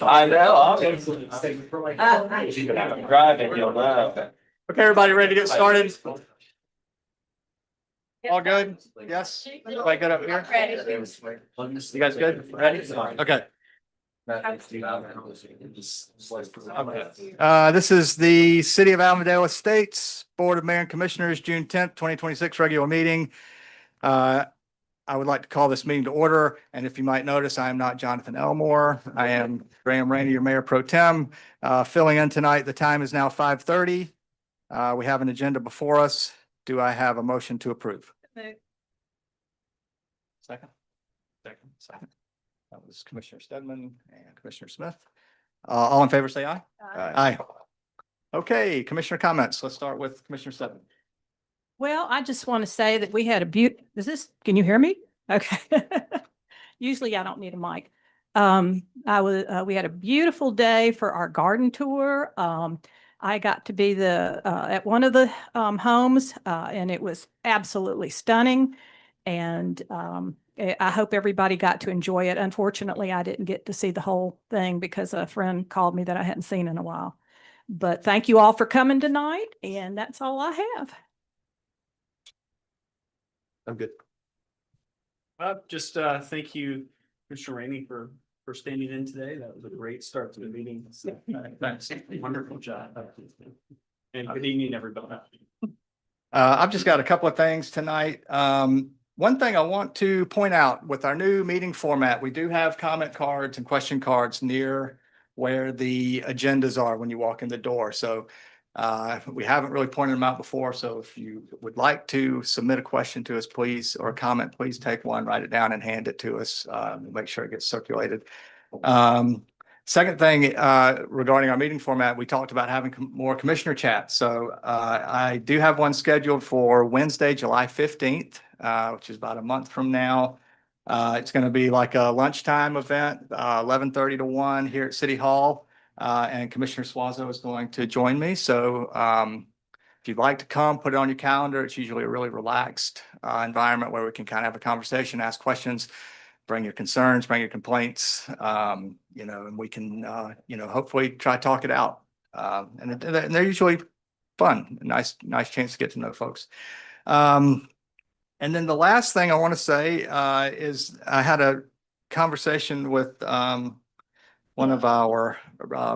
I know. I'm driving, you'll know. Okay, everybody ready to get started? All good? Yes? Everybody good up here? You guys good? Ready? Okay. This is the City of Almadale Estates Board of Mayor and Commissioners, June 10th, 2026 regular meeting. I would like to call this meeting to order. And if you might notice, I am not Jonathan Elmore. I am Graham Rainey, your Mayor Pro Tem, filling in tonight. The time is now 5:30. We have an agenda before us. Do I have a motion to approve? Second. That was Commissioner Stedman and Commissioner Smith. All in favor, say aye. Aye. Okay, Commissioner comments. Let's start with Commissioner Stedman. Well, I just want to say that we had a can you hear me? Okay. Usually I don't need a mic. We had a beautiful day for our garden tour. I got to be at one of the homes, and it was absolutely stunning. And I hope everybody got to enjoy it. Unfortunately, I didn't get to see the whole thing because a friend called me that I hadn't seen in a while. But thank you all for coming tonight, and that's all I have. I'm good. Just thank you, Mr. Rainey, for standing in today. That was a great start to the meeting. Thanks. Wonderful job. And good evening, everybody. I've just got a couple of things tonight. One thing I want to point out with our new meeting format, we do have comment cards and question cards near where the agendas are when you walk in the door. So we haven't really pointed them out before. So if you would like to submit a question to us, please, or a comment, please take one, write it down and hand it to us. Make sure it gets circulated. Second thing, regarding our meeting format, we talked about having more commissioner chats. So I do have one scheduled for Wednesday, July 15th, which is about a month from now. It's going to be like a lunchtime event, 11:30 to 1 here at City Hall. And Commissioner Suazo is going to join me. So if you'd like to come, put it on your calendar. It's usually a really relaxed environment where we can kind of have a conversation, ask questions, bring your concerns, bring your complaints, and we can, hopefully try to talk it out. And they're usually fun, nice chance to get to know folks. And then the last thing I want to say is I had a conversation with one of our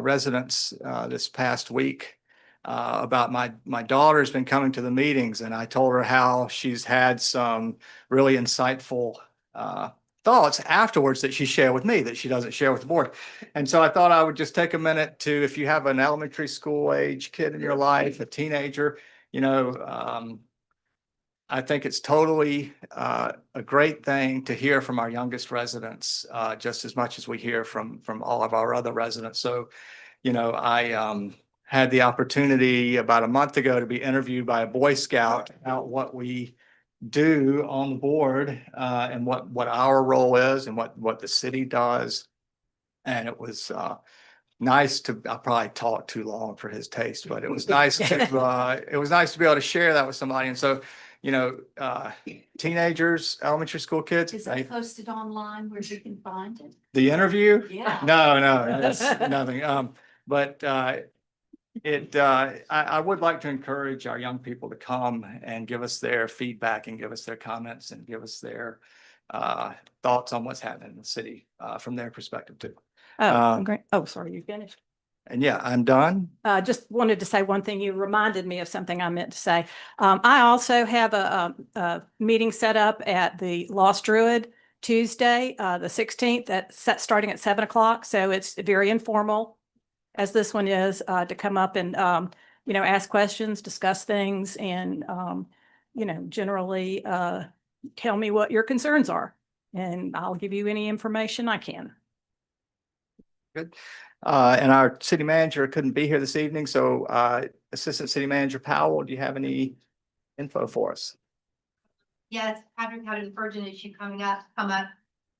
residents this past week about my daughter's been coming to the meetings, and I told her how she's had some really insightful thoughts afterwards that she shared with me that she doesn't share with the board. And so I thought I would just take a minute to, if you have an elementary school age kid in your life, a teenager, I think it's totally a great thing to hear from our youngest residents, just as much as we hear from all of our other residents. So, I had the opportunity about a month ago to be interviewed by a Boy Scout about what we do on the board and what our role is and what the city does. And it was nice to, I probably talked too long for his taste, but it was nice to be able to share that with somebody. And so, teenagers, elementary school kids. Is it posted online where you can find it? The interview? Yeah. No, that's nothing. But I would like to encourage our young people to come and give us their feedback and give us their comments and give us their thoughts on what's happening in the city from their perspective too. Oh, great. Oh, sorry, you finished. And yeah, I'm done. Just wanted to say one thing. You reminded me of something I meant to say. I also have a meeting set up at the Lost Druid Tuesday, the 16th, starting at 7 o'clock. So it's very informal, as this one is, to come up and ask questions, discuss things, and generally tell me what your concerns are, and I'll give you any information I can. Good. And our city manager couldn't be here this evening. So Assistant City Manager Powell, do you have any info for us? Yes, Patrick had an urgent issue come up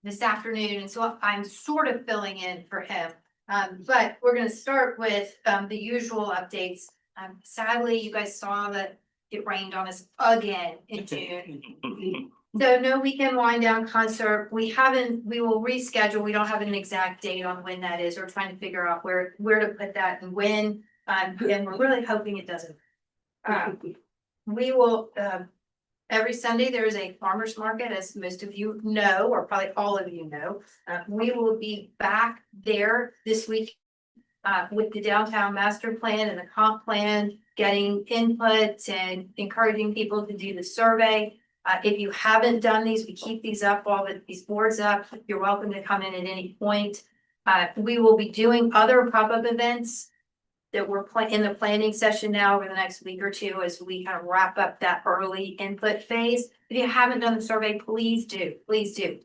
this afternoon. And so I'm sort of filling in for him. But we're going to start with the usual updates. Sadly, you guys saw that it rained on us again in June. So no weekend wind down concert. We will reschedule. We don't have an exact date on when that is. We're trying to figure out where to put that and when. And we're really hoping it doesn't. We will, every Sunday, there is a farmer's market, as most of you know, or probably all of you know. We will be back there this week with the downtown master plan and the comp plan, getting inputs and encouraging people to do the survey. If you haven't done these, we keep these up, these boards up. You're welcome to come in at any point. We will be doing other pop-up events that we're in the planning session now over the next week or two as we kind of wrap up that early input phase. If you haven't done the survey, please do, please do.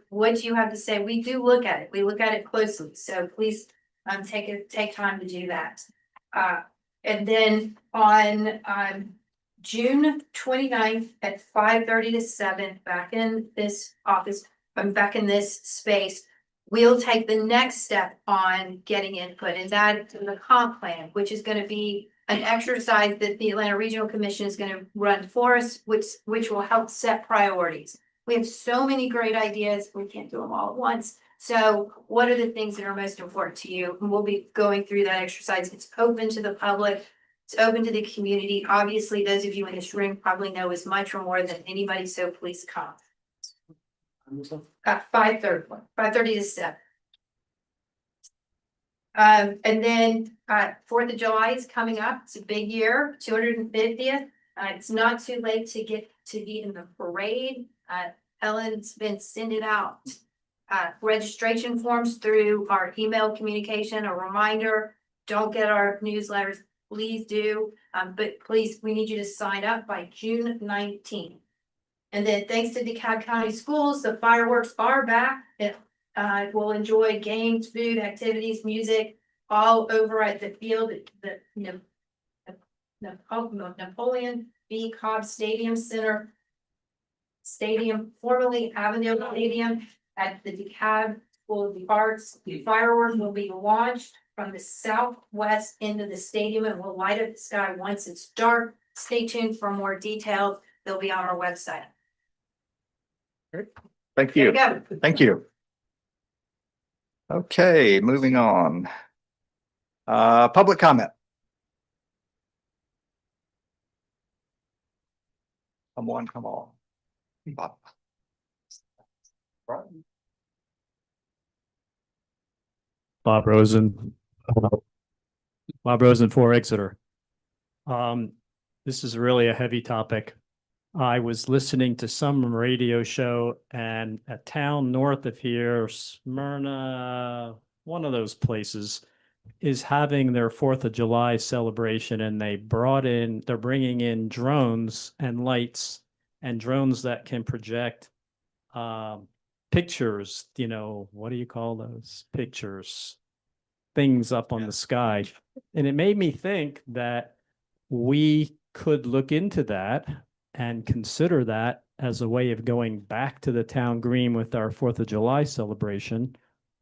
What you have to say, we do look at it. We look at it closely. So please take time to do that. And then on June 29th at 5:30 to 7, back in this office, back in this space, we'll take the next step on getting input, and that is the comp plan, which is going to be an exercise that the Atlanta Regional Commission is going to run for us, which will help set priorities. We have so many great ideas. We can't do them all at once. So what are the things that are most important to you? And we'll be going through that exercise. It's open to the public. It's open to the community. Obviously, those of you in this room probably know as much or more than anybody, so please come. 5:30 to 7. And then 4th of July is coming up. It's a big year, 250th. It's not too late to get to be in the parade. Ellen's been sending out registration forms through our email communication. A reminder, don't get our newsletters, please do. But please, we need you to sign up by June 19th. And then thanks to DeKalb County Schools, the fireworks are back. We'll enjoy games, food, activities, music, all over at the field at the Napoleon B. Cobb Stadium, formerly Avondale Stadium at the DeKalb School of the Arts. The fireworks will be launched from the southwest end of the stadium and will light up the sky once it's dark. Stay tuned for more details. They'll be on our website. Thank There you. you go. Thank you. Okay, moving on. Public comment. Come on, come on. Bob. Bob Rosen. Bob Rosen for Exeter. This is really a heavy topic. I was listening to some radio show and a town north of here, Smyrna, one of those places, is having their 4th of July celebration, and they're bringing in drones and lights and drones that can project pictures, what do you call those pictures? Things up on the sky. And it made me think that we could look into that and consider that as a way of going back to the town green with our 4th of July celebration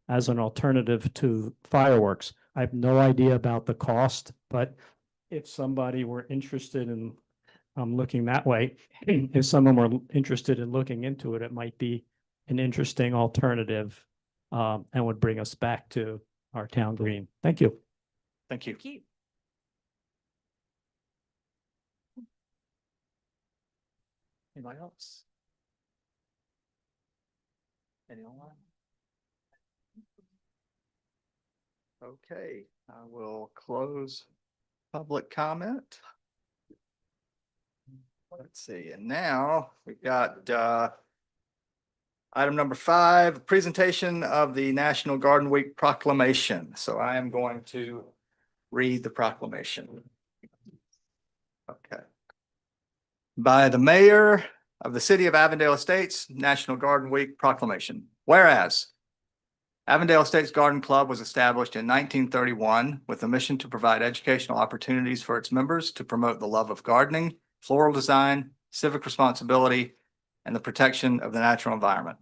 as an alternative to fireworks. I have no idea about the cost, but if somebody were interested in looking that way, if someone were interested in looking into it, it might be an interesting alternative and would bring us back to our town green. Thank you. Thank you. Thank you. Anybody else? Anyone? Okay, I will close public comment. Let's see, and now we've got item number 5, presentation of the National Garden Week proclamation. So I am going to read the proclamation. Okay. By the mayor of the city of Avondale Estates, National Garden Week proclamation. Whereas Avondale Estates Garden Club was established in 1931 with a mission to provide educational opportunities for its members to promote the love of gardening, floral design, civic responsibility, and the protection of the natural environment.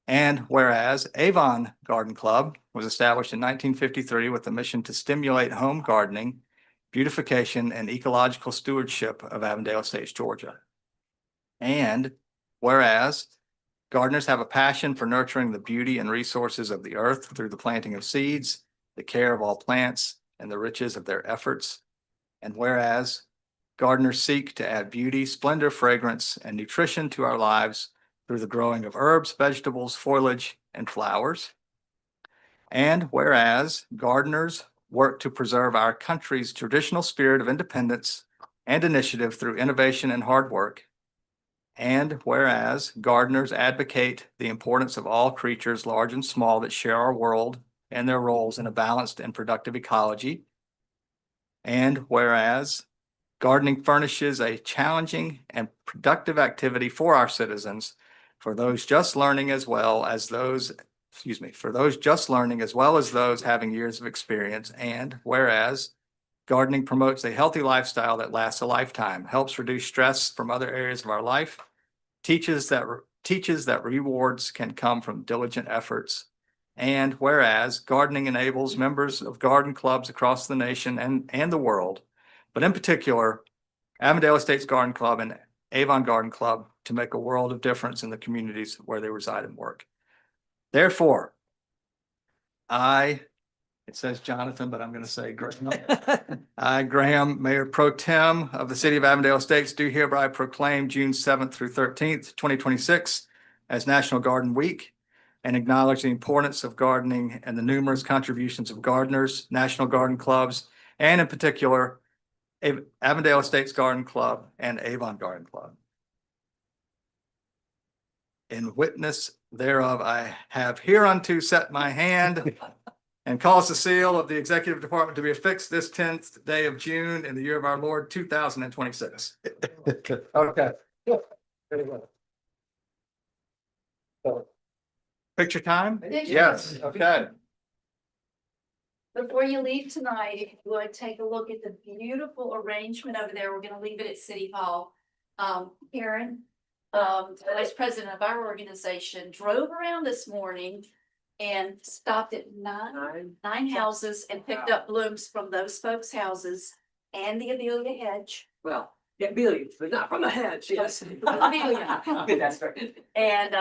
And whereas Avon Garden Club was established in 1953 with a mission to stimulate home gardening, beautification, and ecological stewardship of Avondale Estates, Georgia. And whereas gardeners have a passion for nurturing the beauty and resources of the earth through the planting of seeds, the care of all plants, and the riches of their efforts. And whereas gardeners seek to add beauty, splendor, fragrance, and nutrition to our lives through the growing of herbs, vegetables, foliage, and flowers. And whereas gardeners work to preserve our country's traditional spirit of independence and initiative through innovation and hard work. And whereas gardeners advocate the importance of all creatures, large and small, that share our world and their roles in a balanced and productive ecology. And whereas gardening furnishes a challenging and productive activity for our citizens, for those just learning as well as those, for those just learning as well as those having years of experience. And whereas gardening promotes a healthy lifestyle that lasts a lifetime, helps reduce stress from other areas of our life, teaches that rewards can come from diligent efforts. And whereas gardening enables members of garden clubs across the nation and the world, but in particular, Avondale Estates Garden Club and Avon Garden Club, to make a world of difference in the communities where they reside and work. Therefore, it says Jonathan, but I'm going to say Graham. I, Graham, Mayor Pro Tem of the City of Avondale Estates, do hereby proclaim June 7th through 13th, 2026 as National Garden Week, and acknowledge the importance of gardening and the numerous contributions of gardeners, national garden clubs, and in particular, Avondale Estates Garden Club and Avon Garden Club. In witness thereof, I have hereunto set my hand and cause the seal of the Executive Department to be affixed this 10th day of June in the year of our Lord, 2026. Okay. Very well. So, picture time? Picture. Yes, okay. Before you leave tonight, if you would take a look at the beautiful arrangement over there, we're gonna leave it at City Hall. Karen, the vice president of our organization, drove around this morning and stopped at nine houses and picked up blooms from those folks' houses and the Amelia hedge. Well, yeah, billions, but not from the head, yes. Amelia. That's right. And,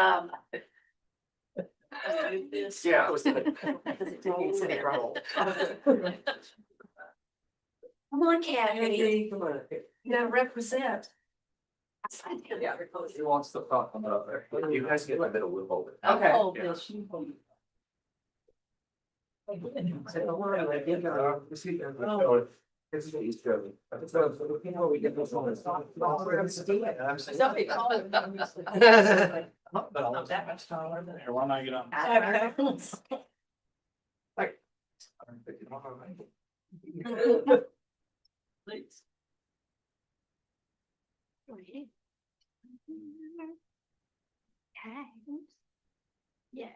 Yeah, it was. come on, Kathy, Come on. you gotta represent. Yeah. He wants to talk about there. You guys get a bit of wiggle. Okay. Oh, Yeah. It's the East German. So, you know, we get this one. Not that much taller, but. Here, why not get on? Please. Okay. Yay.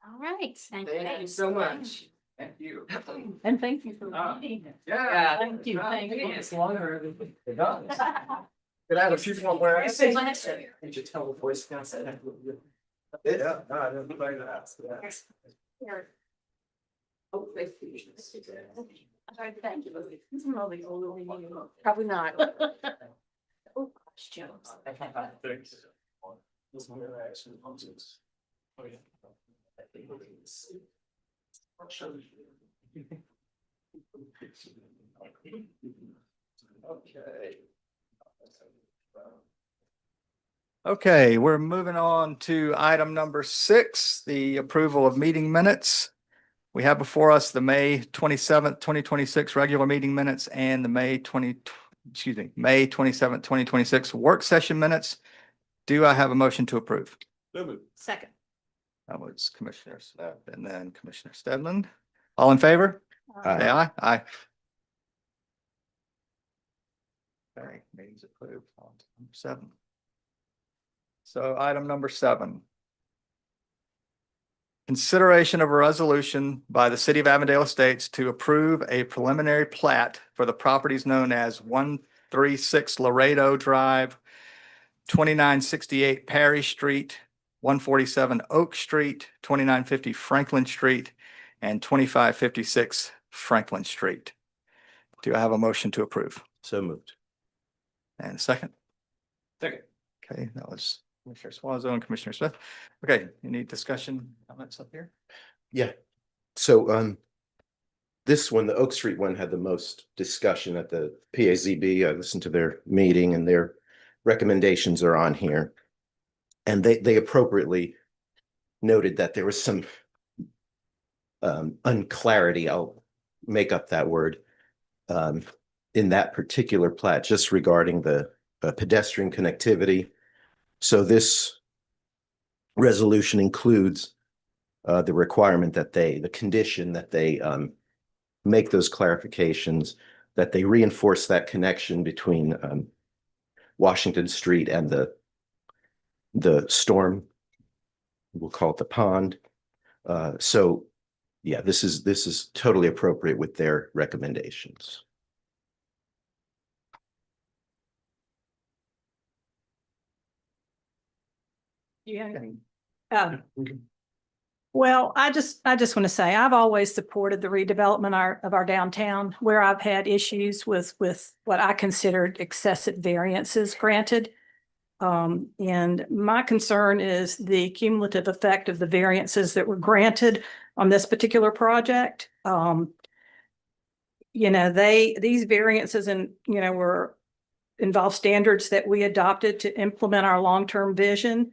All right. Thank you so much. Thank you. And thank you for meeting. Yeah. Thank you, thank you. It's longer. It does. Could I have a few more where I say? Did you tell the voice now said? Yeah, no, I didn't play that. Here. Oh, thank you. Sorry, thank you. This is probably older than you. Probably not. Oh, gosh, Jones. Okay, we're moving on to item number 6, the approval of meeting minutes. We have before us the May 27th, 2026 regular meeting minutes and the May 27th, 2026 work session minutes. Do I have a motion to approve? Second. That was Commissioner Smith and then Commissioner Stedman. All in favor? Say aye. Aye. Okay, meeting's approved. On to number 7. So item number 7. Consideration of a resolution by the City of Avondale Estates to approve a preliminary plat for the properties known as 136 Laredo Drive, 2968 Perry Street, 147 Oak Street, 2950 Franklin Street, and 2556 Franklin Street. Do I have a motion to approve? So moved. And a second? Second. Okay, that was Commissioner Swanzo and Commissioner Smith. Okay, any discussion comments up here? Yeah, so this one, the Oak Street one, had the most discussion at the PAZB. I listened to their meeting and their recommendations are on here. And they appropriately noted that there was some unclarity, I'll make up that word, in that particular plat, just regarding the pedestrian connectivity. So this resolution includes the requirement that the condition that they make those clarifications, that they reinforce that connection between Washington Street and the storm, we'll call it the pond. So yeah, this is totally appropriate with their recommendations. You have anything? Well, I just want to say, I've always supported the redevelopment of our downtown, where I've had issues with what I considered excessive variances granted. And my concern is the cumulative effect of the variances that were granted on this particular project. These variances involve standards that we adopted to implement our long-term vision.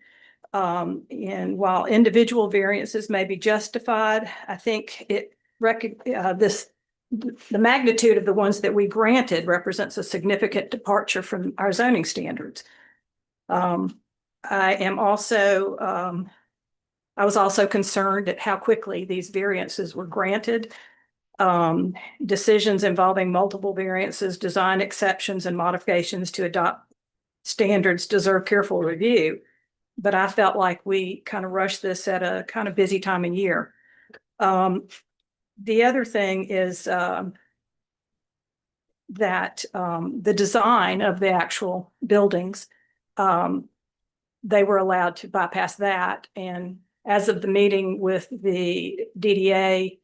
And while individual variances may be justified, I think the magnitude of the ones that we granted represents a significant departure from our zoning standards. I was also concerned at how quickly these variances were granted. Decisions involving multiple variances, design exceptions, and modifications to adopt standards deserve careful review. But I felt like we kind of rushed this at a kind of busy time of year. The other thing is that the design of the actual buildings, they were allowed to bypass that. And as of the meeting with the DDA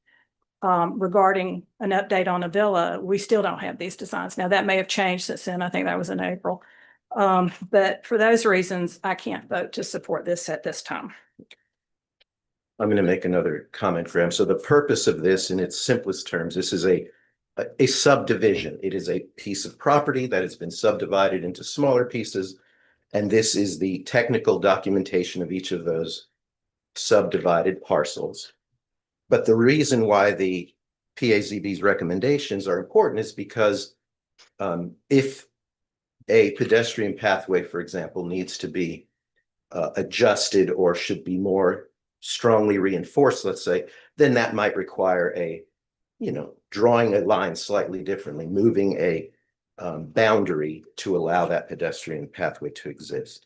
regarding an update on a villa, we still don't have these designs. Now, that may have changed since then. I think that was in April. But for those reasons, I can't vote to support this at this time. I'm going to make another comment, Graham. So the purpose of this, in its simplest terms, this is a subdivision. It is a piece of property that has been subdivided into smaller pieces. And this is the technical documentation of each of those subdivided parcels. But the reason why the PAZB's recommendations are important is because if a pedestrian pathway, for example, needs to be adjusted or should be more strongly reinforced, let's say, then that might require drawing a line slightly differently, moving a boundary to allow that pedestrian pathway to exist.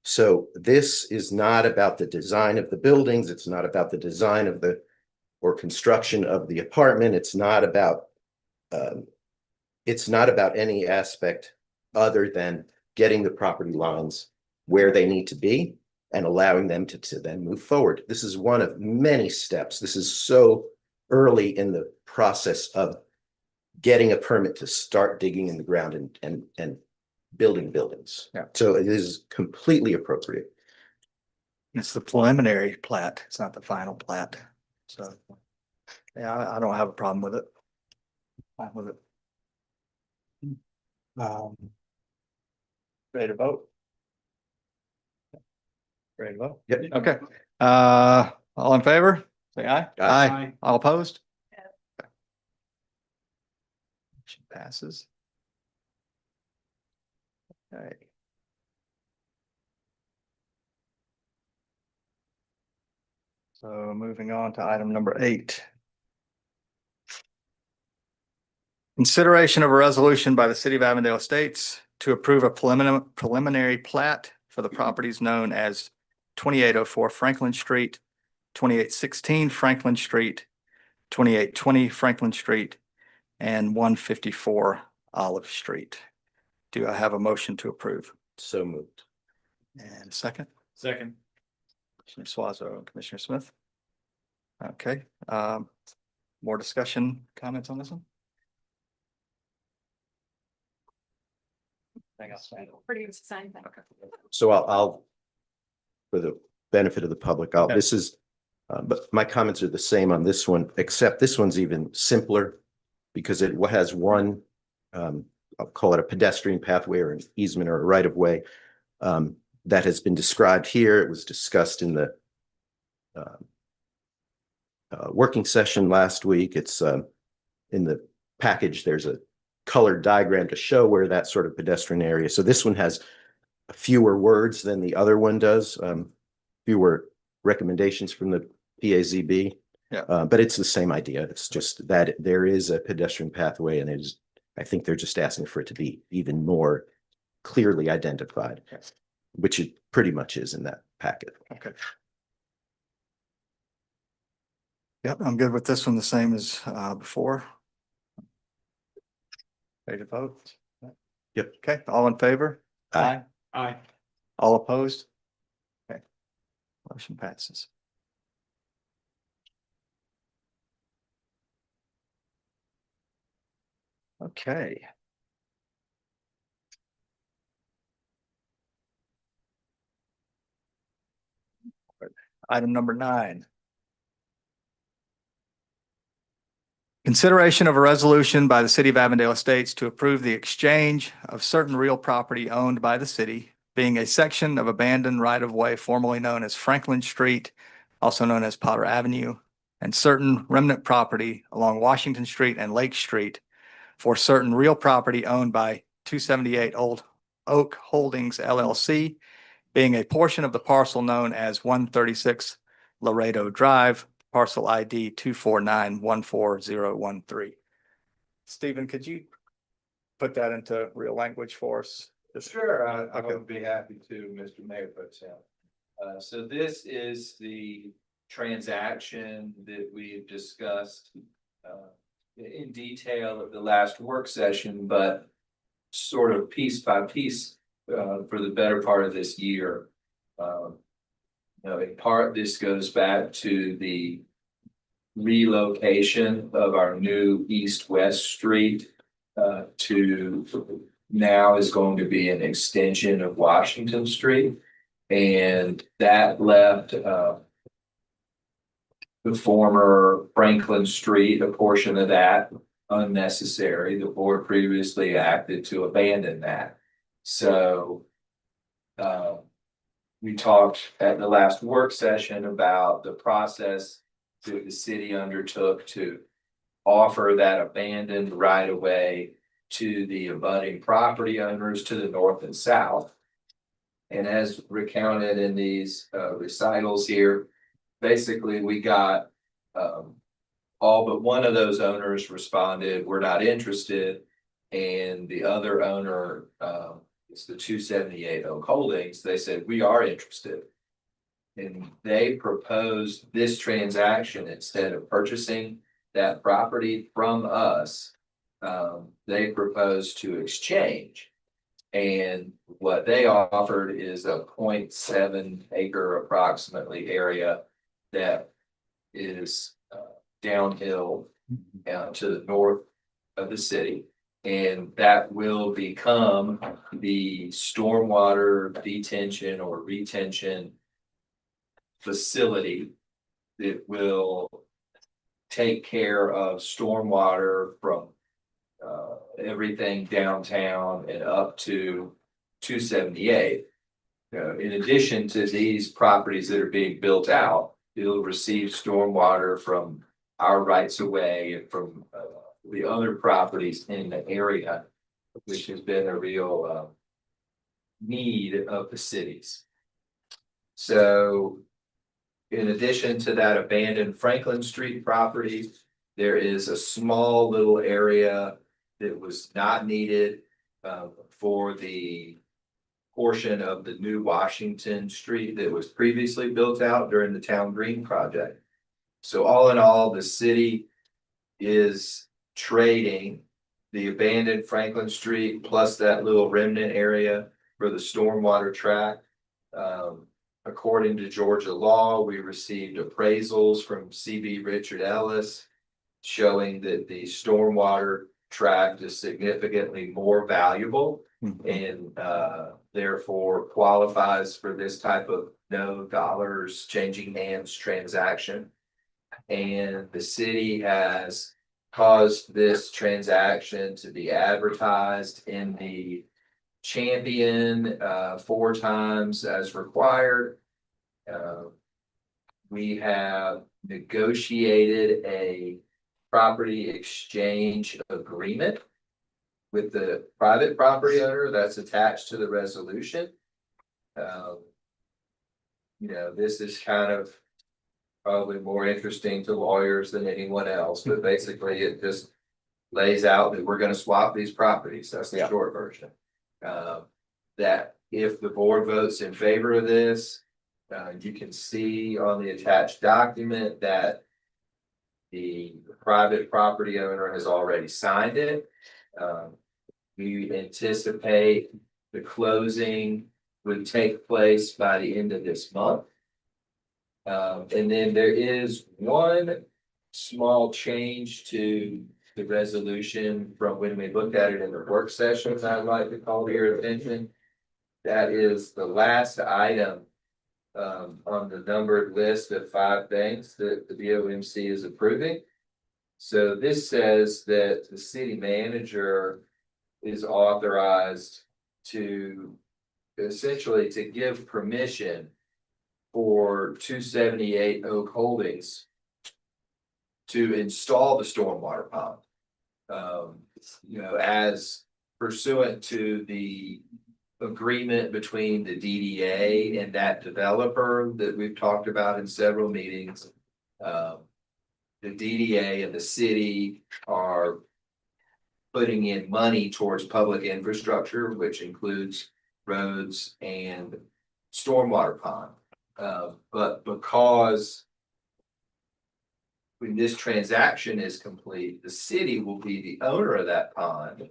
So this is not about the design of the buildings. It's not about the design of or construction of the apartment. It's not about any aspect other than getting the property lines where they need to be and allowing them to then move forward. This is one of many steps. This is so early in the process of getting a permit to start digging in the ground and building buildings. Yeah. So it is completely appropriate. It's the preliminary plat. It's not the final plat. So, yeah, I don't have a problem with it. Fine with it. Ready to vote? Ready to vote? Yep. Okay. All in favor? Say aye. Aye. All opposed? Motion passes. Okay. So moving on to item number 8. Consideration of a resolution by the City of Avondale Estates to approve a preliminary plat for the properties known as 2804 Franklin Street, 2816 Franklin Street, 2820 Franklin Street, and 154 Olive Street. Do I have a motion to approve? So moved. And a second? Second. Commissioner Swanzo and Commissioner Smith. Okay, more discussion, comments on this one? Pretty much the same thing. So I'll for the benefit of the public, Okay. this is, but my comments are the same on this one, except this one's even simpler because it has one, I'll call it a pedestrian pathway or an easement or a right of way that has been described here. It was discussed in the working session last week. It's in the package. There's a colored diagram to show where that sort of pedestrian area. So this one has fewer words than the other one does, fewer recommendations from the PAZB. Yeah. But it's the same idea. It's just that there is a pedestrian pathway, and I think they're just asking for it to be even more clearly identified, which it pretty much is in that packet. Okay. Yep, I'm good with this one, the same as before. Ready to vote? Yep. Okay, all in favor? Aye. Aye. All opposed? Okay. Motion passes. Okay. Item number 9. Consideration of a resolution by the City of Avondale Estates to approve the exchange of certain real property owned by the city, being a section of abandoned right-of-way formerly known as Franklin Street, also known as Potter Avenue, and certain remnant property along Washington Street and Lake Street for certain real property owned by 278 Old Oak Holdings LLC, being a portion of the parcel known as 136 Laredo Drive, parcel ID 249140013. Stephen, could you put that into real language for us? Sure, I Okay. would be happy to, Mr. Mayor Pro Tem. So this is the transaction that we've discussed in detail at the last work session, but sort of piece by piece for the better part of this year. In part, this goes back to the relocation of our new east-west street to now is going to be an extension of Washington Street. And that left the former Franklin Street, a portion of that, unnecessary. The board previously acted to abandon that. So we talked at the last work session about the process that the city undertook to offer that abandoned right of way to the abutting property owners to the north and south. And as recounted in these recitals here, basically we got all but one of those owners responded, "We're not interested." And the other owner, it's the 278 Oak Holdings, they said, "We are interested." And they proposed this transaction instead of purchasing that property from us. They proposed to exchange. And what they offered is a 0.7 acre approximately area that is downhill to the north of the city. And that will become the stormwater detention or retention facility that will take care of stormwater from everything downtown and up to 278. In addition to these properties that are being built out, it'll receive stormwater from our rights of way and from the other properties in the area, which has been a real need of the cities. So in addition to that abandoned Franklin Street property, there is a small little area that was not needed for the portion of the new Washington Street that was previously built out during the Town Green project. So all in all, the city is trading the abandoned Franklin Street plus that little remnant area for the stormwater tract. According to Georgia law, we received appraisals from CB Richard Ellis showing that the stormwater tract is significantly more valuable and therefore qualifies for this type of no dollars changing hands transaction. And the city has caused this transaction to be advertised in the Champion 4 times as required. We have negotiated a property exchange agreement with the private property owner that's attached to the resolution. This is kind of probably more interesting to lawyers than anyone else, but basically it just lays out that we're gonna swap these properties. That's the short version. That if the board votes in favor of this, you can see on the attached document that the private property owner has already signed it. We anticipate the closing would take place by the end of this month. And then there is one small change to the resolution from when we looked at it in the work session that I'd like to call to your attention. That is the last item on the numbered list of 5 things that the BOMC is approving. So this says that the city manager is authorized to essentially to give permission for 278 Oak Holdings to install the stormwater pump. As pursuant to the agreement between the DDA and that developer that we've talked about in several meetings. The DDA and the city are putting in money towards public infrastructure, which includes roads and stormwater pond. But because when this transaction is complete, the city will be the owner of that pond,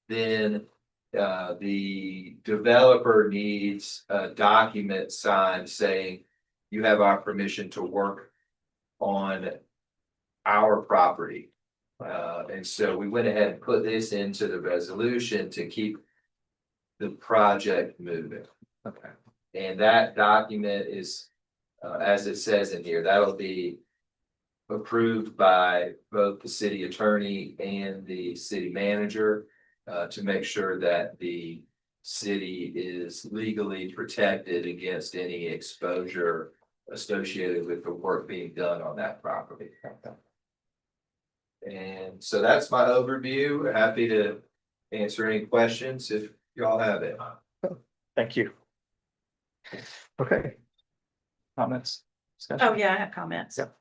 then the developer needs a document signed saying you have our permission to work on our property. And so we went ahead and put this into the resolution to keep the project moving. Okay. And that document is, as it says in here, that'll be approved by both the city attorney and the city manager to make sure that the city is legally protected against any exposure associated with the work being done on that property. And so that's my overview. Happy to answer any questions if y'all have it. Thank you. Okay. Comments? Discussion? Oh, yeah, I have comments. Yep.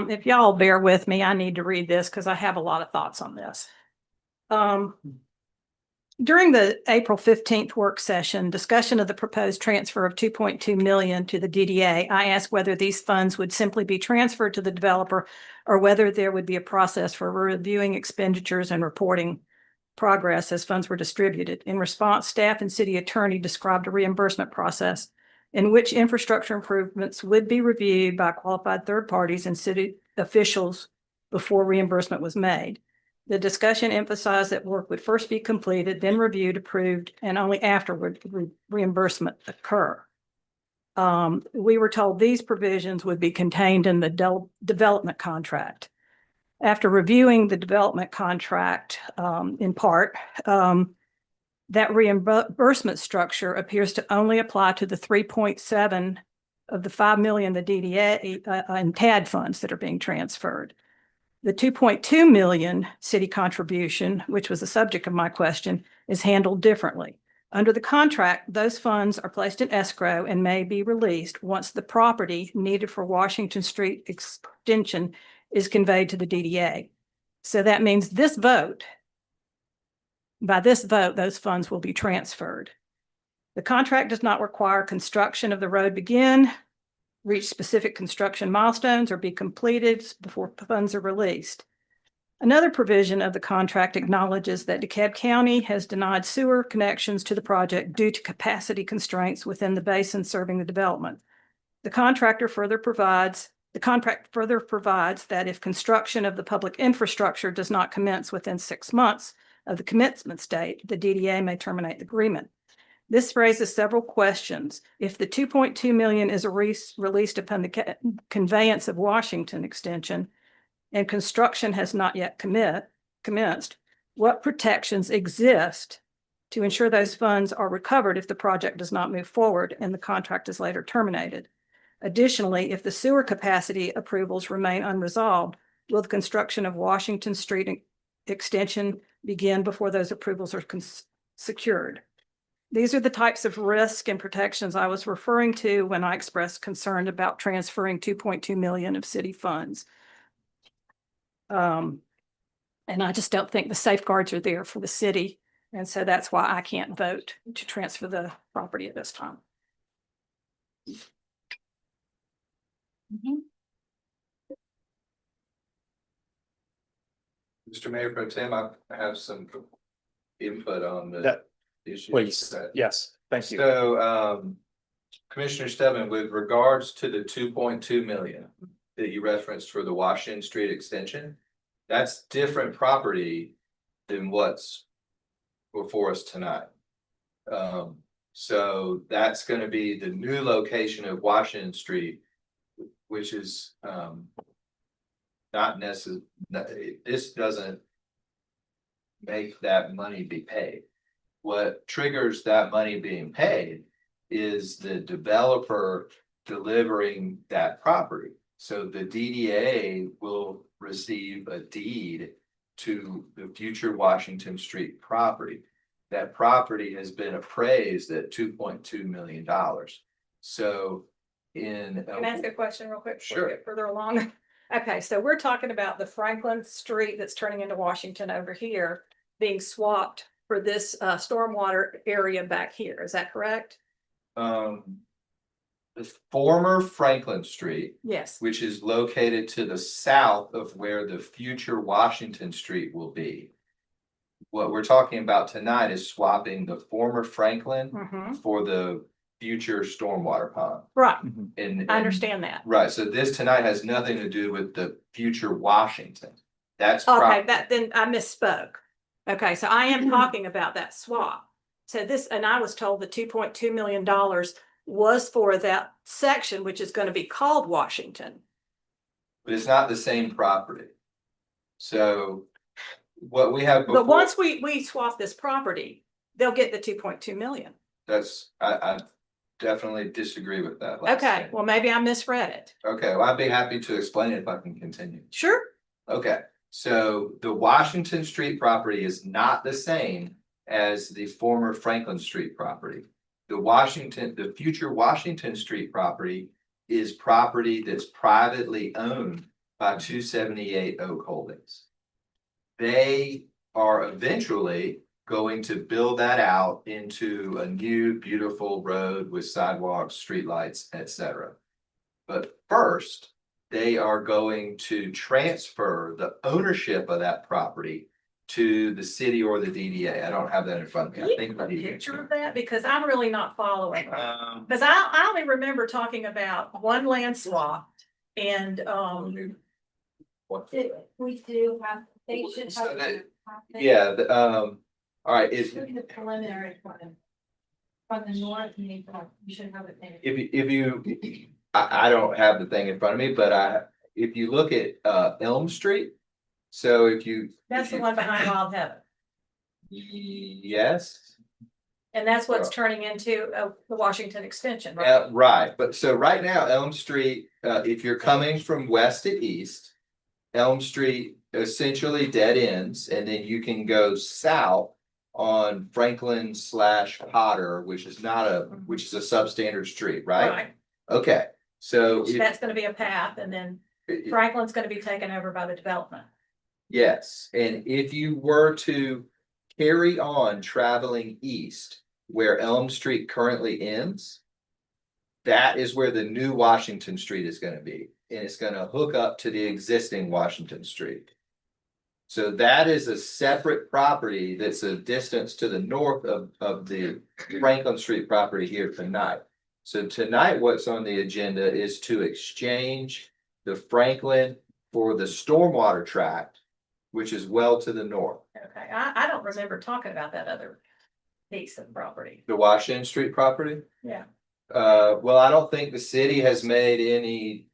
If y'all bear with me, I need to read this because I have a lot of thoughts on this. During the April 15th work session, discussion of the proposed transfer of 2.2 million to the DDA, I asked whether these funds would simply be transferred to the developer or whether there would be a process for reviewing expenditures and reporting progress as funds were distributed. In response, staff and city attorney described a reimbursement process in which infrastructure improvements would be reviewed by qualified third parties and city officials before reimbursement was made. The discussion emphasized that work would first be completed, then reviewed, approved, and only afterward would reimbursement occur. We were told these provisions would be contained in the development contract. After reviewing the development contract in part, that reimbursement structure appears to only apply to the 3.7 of the 5 million the DDA and TAD funds that are being transferred. The 2.2 million city contribution, which was the subject of my question, is handled differently. Under the contract, those funds are placed in escrow and may be released once the property needed for Washington Street extension is conveyed to the DDA. So that means by this vote, those funds will be transferred. The contract does not require construction of the road begin, reach specific construction milestones, or be completed before funds are released. Another provision of the contract acknowledges that DeKalb County has denied sewer connections to the project due to capacity constraints within the basin serving the development. The contract further provides that if construction of the public infrastructure does not commence within 6 months of the commencement date, the DDA may terminate the agreement. This raises several questions. If the 2.2 million is released upon the conveyance of Washington extension and construction has not yet commenced, what protections exist to ensure those funds are recovered if the project does not move forward and the contract is later terminated? Additionally, if the sewer capacity approvals remain unresolved, will the construction of Washington Street extension begin before those approvals are secured? These are the types of risk and protections I was referring to when I expressed concern about transferring 2.2 million of city funds. And I just don't think the safeguards are there for the city. And so that's why I can't vote to transfer the property at this time. Mr. Mayor Pro Tem, I have some input on the That- issue. Please, yes, thank you. So, Commissioner Stebbins, with regards to the 2.2 million that you referenced for the Washington Street extension, that's different property than what's before us tonight. So that's gonna be the new location of Washington Street, which is, not necessary, this doesn't make that money be paid. What triggers that money being paid is the developer delivering that property. So the DDA will receive a deed to the future Washington Street property. That property has been appraised at $2.2 million. So in. Can I ask a question real quick? Before we Sure. get further along. Okay, so we're talking about the Franklin Street that's turning into Washington over here being swapped for this stormwater area back here. Is that correct? The former Franklin Street, Yes. which is located to the south of where the future Washington Street will be. What we're talking about tonight is swapping the former Franklin Mhm. for the future stormwater pond. Right, And I understand that. Right, so this tonight has nothing to do with the future Washington. That's Okay, then I misspoke. Okay, so I am talking about that swap. So this, and I was told the $2.2 million was for that section, which is going to be called Washington. but it's not the same property. So what we have before. But once we swap this property, they'll get the 2.2 million. That's, I definitely disagree with that. last Okay, statement. well, maybe I misread it. Okay, well, I'd be happy to explain it if I can continue. Sure. Okay, so the Washington Street property is not the same as the former Franklin Street property. The future Washington Street property is property that's privately owned by 278 Oak Holdings. They are eventually going to build that out into a new beautiful road with sidewalks, streetlights, etc. But first, they are going to transfer the ownership of that property to the city or the DDA. I don't have that in front of me. I think. A picture of that, because I'm really not following. Um, Because I only remember talking about one land swap and, what- We do have, they should So have. that- Yeah, all right, Look at the preliminary plan. From the north, you should have it there. if you, I don't have the thing in front of me, but if you look at, Elm Street. So if you. that's the one behind Wild Heaven. Yes, And that's what's turning into the Washington extension, right? right, but so right now Elm Street, if you're coming from west to east. Elm Street essentially dead ends, and then you can go south on Franklin / Potter, which is a substandard street, right? Okay, so. So that's gonna be a path, and then Franklin's gonna be taken over by the development. Yes, and if you were to carry on traveling east where Elm Street currently ends. That is where the new Washington Street is gonna be, and it's gonna hook up to the existing Washington Street. So that is a separate property that's a distance to the north of the Franklin Street property here tonight. So tonight, what's on the agenda is to exchange the Franklin for the stormwater tract, which is well to the north. Okay, I don't remember talking about that other piece of property. The Washington Street property? Yeah. Well, I don't think the city has made any.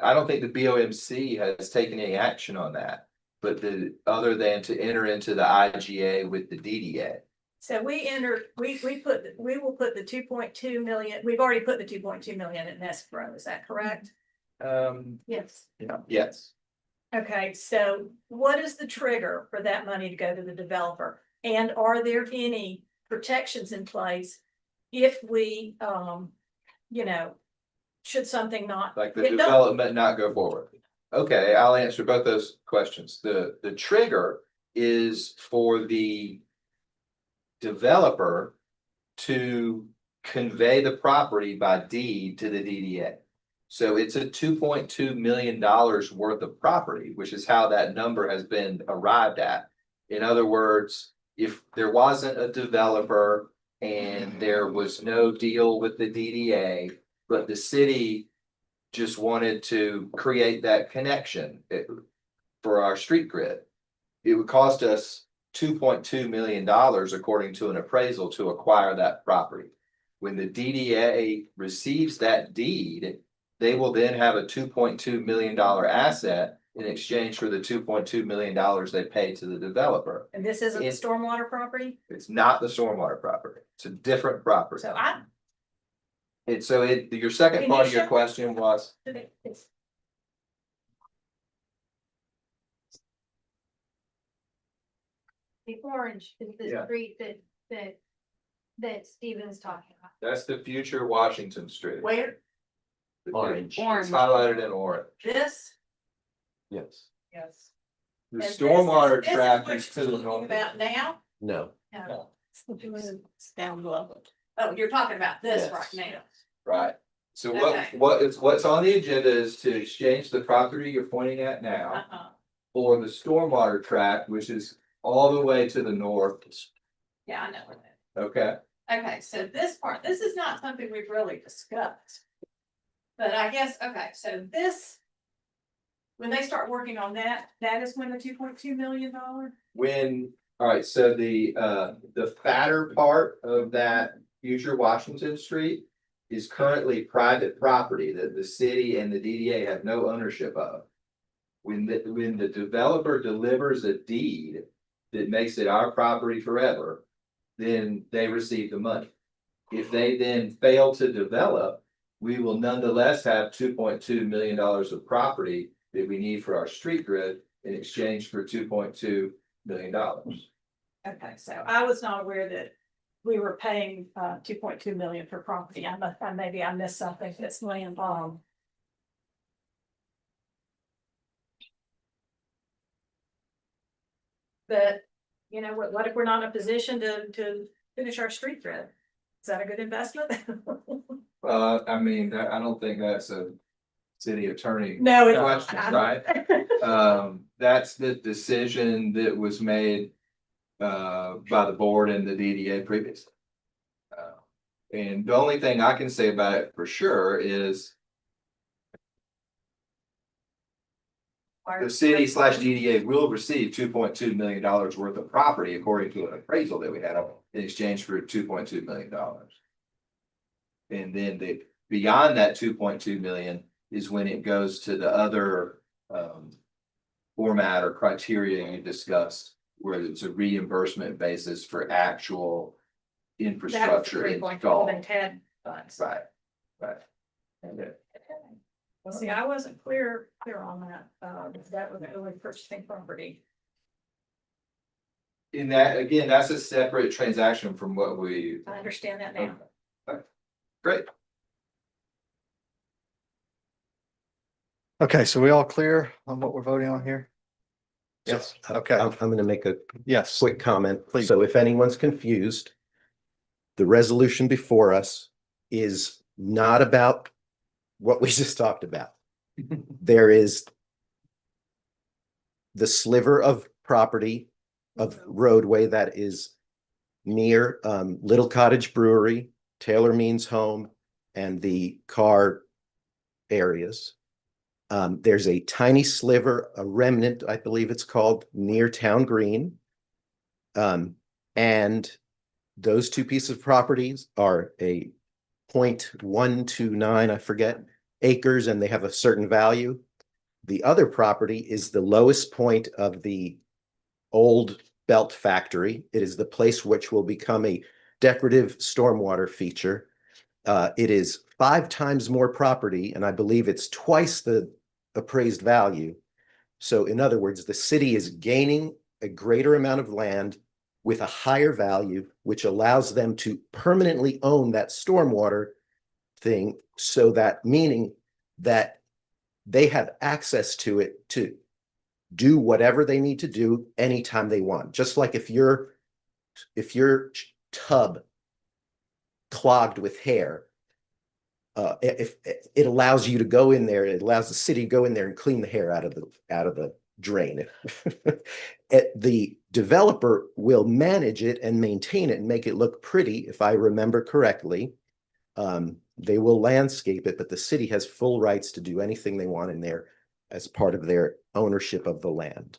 I don't think the BOMC has taken any action on that, but other than to enter into the IGA with the DDA. So we will put the 2.2 million, we've already put the 2.2 million in escrow, is that correct? Yes. Yes. Okay, so what is the trigger for that money to go to the developer? And are there any protections in place if we, should something not? Like the get done? development not go forward. Okay, I'll answer both those questions. The trigger is for the developer to convey the property by deed to the DDA. So it's a $2.2 million worth of property, which is how that number has been arrived at. In other words, if there wasn't a developer and there was no deal with the DDA, but the city just wanted to create that connection for our street grid, it would cost us $2.2 million according to an appraisal to acquire that property. When the DDA receives that deed, they will then have a $2.2 million asset in exchange for the $2.2 million they pay to the developer. And this isn't the stormwater property? It's not the stormwater property. It's a different property. So Your second Can part you of your show- question was, it's, The orange is the Yeah. street that Steven's talking about. that's the future Washington Street. where, Orange. It's highlighted in orange. this? Yes. Yes. The stormwater tract is to the north. About now? No, No. It's down below. Oh, you're talking about this Yes. right now. Right. So Okay. what's on the agenda is to exchange the property you're pointing at now Uh-huh. for the stormwater tract, which is all the way to the north. Yeah, I know where that. Okay, Okay, so this is not something we've really discussed. But I guess, okay, so this. When they start working on that, that is when the $2.2 million? all right, so the fatter part of that future Washington Street is currently private property that the city and the DDA have no ownership of. When the developer delivers a deed that makes it our property forever, then they receive the money. If they then fail to develop, we will nonetheless have $2.2 million of property that we need for our street grid in exchange for $2.2 million. Okay, so I was not aware that we were paying 2.2 million for property. Maybe I missed something that's land. But, what if we're not in a position to finish our street grid? Is that a good investment? I mean, I don't think that's a city attorney. No, it's Question, not. right? That's the decision that was made by the board and the DDA previously. And the only thing I can say about it for sure is the city / DDA will receive $2.2 million worth of property according to an appraisal that we had in exchange for $2.2 million. And then beyond that 2.2 million is when it goes to the other format or criteria you discussed, where it's a reimbursement basis for actual infrastructure installed. Right, right. Well, see, I wasn't clear on that. That was really purchasing property. In that, again, that's a separate transaction from what we. I understand that now. Great. Okay, so we all clear on what we're voting on here? Yes. Okay, I'm gonna make a yes. quick comment. Please. So if anyone's confused, the resolution before us is not about what we just talked about. There is the sliver of property of roadway that is near Little Cottage Brewery, Taylor Means Home, and the car areas. There's a tiny sliver, a remnant, I believe it's called, near Town Green. And those two pieces of properties are a 0.129, I forget, acres, and they have a certain value. The other property is the lowest point of the old belt factory. It is the place which will become a decorative stormwater feature. It is 5 times more property, and I believe it's twice the appraised value. So in other words, the city is gaining a greater amount of land with a higher value, which allows them to permanently own that stormwater thing. So that meaning that they have access to it to do whatever they need to do anytime they want. Just like if your tub clogged with hair, if it allows you to go in there, it allows the city to go in there and clean the hair out of the drain. The developer will manage it and maintain it and make it look pretty, if I remember correctly. They will landscape it, but the city has full rights to do anything they want in there as part of their ownership of the land.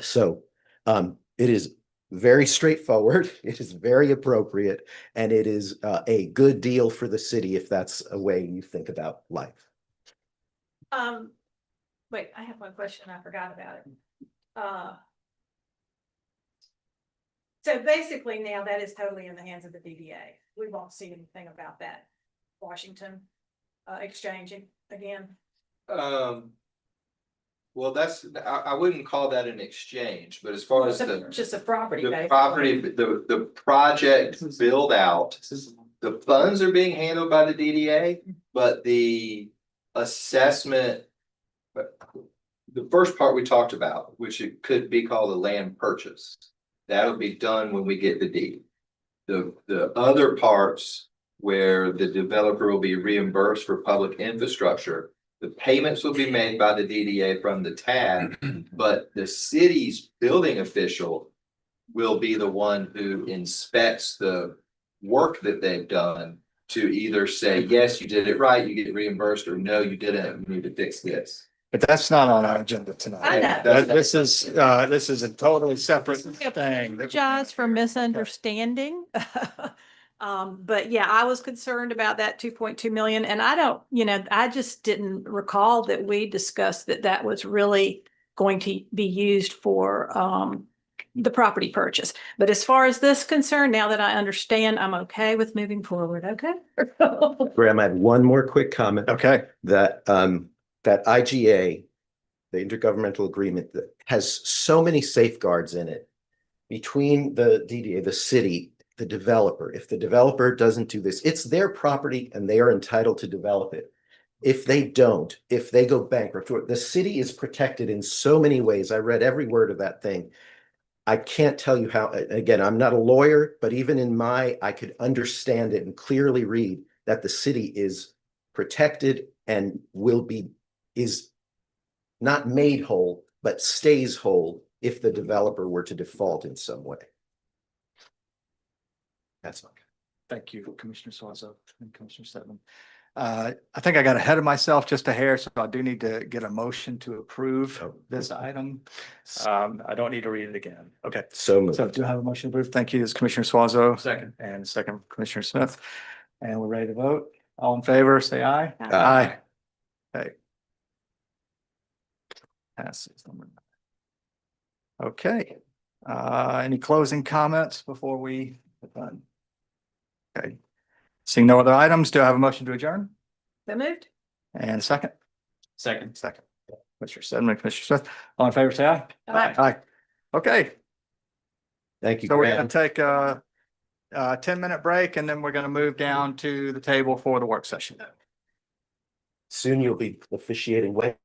So it is very straightforward. It is very appropriate, and it is a good deal for the city if that's a way you think about life. Wait, I have one question. I forgot about it. So basically now that is totally in the hands of the DDA. We won't see anything about that Washington exchanging again. Well, I wouldn't call that an exchange, but as far as Just a property. the basically. property, the project build out, the funds are being handled by the DDA, but the assessment. The first part we talked about, which it could be called a land purchase, that'll be done when we get the deed. The other parts where the developer will be reimbursed for public infrastructure, the payments will be made by the DDA from the TAD, but the city's building official will be the one who inspects the work that they've done to either say, yes, you did it right, you get reimbursed, or no, you didn't, you need to fix this. But that's not on our agenda tonight. I know. This is a totally separate thing. Apologize for misunderstanding. But yeah, I was concerned about that 2.2 million, and I just didn't recall that we discussed that was really going to be used for the property purchase. But as far as this concerned, now that I understand, I'm okay with moving forward. Okay. Graham, I have one more quick comment. Okay. That IGA, the intergovernmental agreement, that has so many safeguards in it between the DDA, the city, the developer. If the developer doesn't do this, it's their property and they are entitled to develop it. If they don't, if they go bankrupt, the city is protected in so many ways. I read every word of that thing. I can't tell you how, again, I'm not a lawyer, but even I could understand it and clearly read that the city is protected and is not made whole, but stays whole if the developer were to default in some way. That's okay. Thank you, Commissioner Swanzo and Commissioner Stedman. I think I got ahead of myself just a hair, so I do need to get a motion to approve this item. I don't need to read it again. Okay. So moved. So do I have a motion to approve? Thank you. It's Commissioner Swanzo. Second. And second, Commissioner Smith. And we're ready to vote. All in favor, say aye. Aye. Okay. Passes. Okay. Any closing comments before we get done? Okay. Seeing no other items, do I have a motion to adjourn? So moved. And a second? Second. Second. Commissioner Stedman, Commissioner Smith, all in favor, say aye. Aye. Aye. Okay, Thank you, so we're Graham. gonna take a 10-minute break and then we're gonna move down to the table for the work session. Soon you'll be officiating weddings.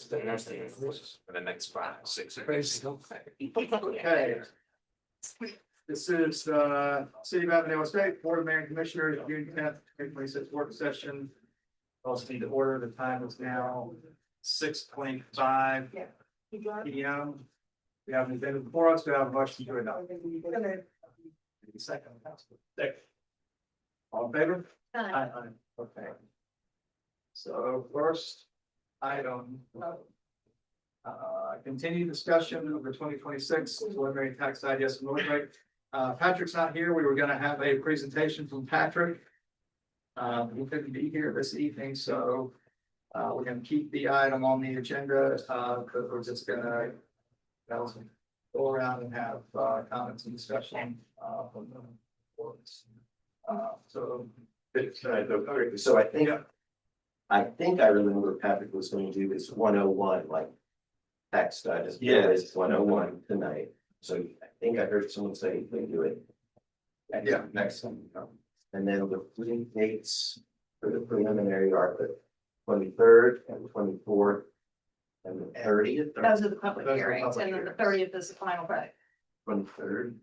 For the next 5, 6 years. Okay. This is City of Avondale State Board of Mayor and Commissioners, June 10th, 2026 work session. Also need to order, the time is now 6:25 p.m. We have an agenda before us, we have a motion to adopt. Second. All in favor? Aye. Okay. So first item. Continue discussion of the 2026 preliminary tax digest and millage rate. Patrick's not here. We were gonna have a presentation from Patrick. He couldn't be here this evening, so we're gonna keep the item on the agenda, because we're just gonna go around and have comments and discussion from the boards. So. So I think I remember Patrick was going to do this 101, like tax digest. Yes. 101 tonight. So I think I heard someone say he can do it. Yeah, next time. And then the three dates for the preliminary are the 23rd and 24th and the 30th. Those are the public Those are hearings, public and then the hearings. 30th is the final vote. 23rd,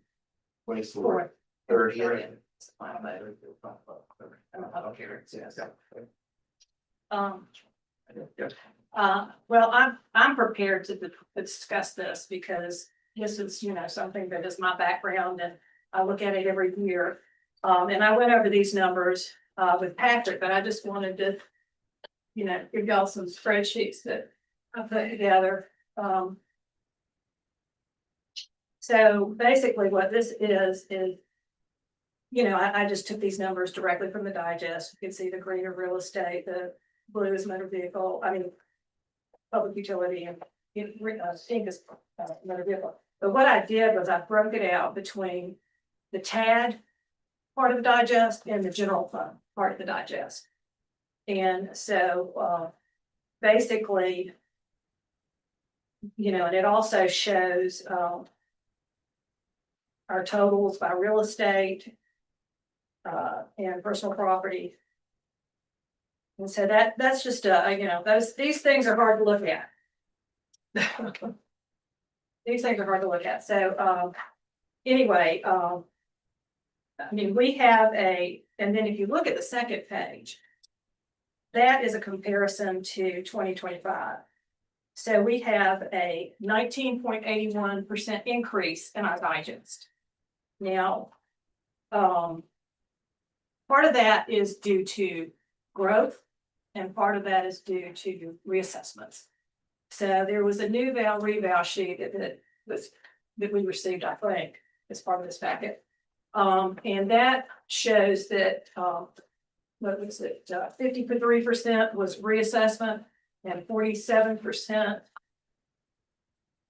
24th, Fourth. 30th. Is the final vote. And the public hearings, yes. Well, I'm prepared to discuss this because this is, something that is my background and I look at it every year. And I went over these numbers with Patrick, but I just wanted to, give y'all some spreadsheets that I put together. So basically what this is, I just took these numbers directly from the digest. You can see the green of real estate, the blue is motor vehicle, public utility, and pink is motor vehicle. But what I did was I broke it out between the TAD part of the digest and the general fund part of the digest. And so basically, and it also shows our totals by real estate and personal property. And so that's just these things are hard to look at. These things are hard to look at. So anyway, we have and then if you look at the second page, that is a comparison to 2025. So we have a 19.81% increase in our digest. Now, part of that is due to growth, and part of that is due to reassessments. So there was a new reval sheet that we received, I think, as part of this packet. And that shows that, 53% was reassessment and 47%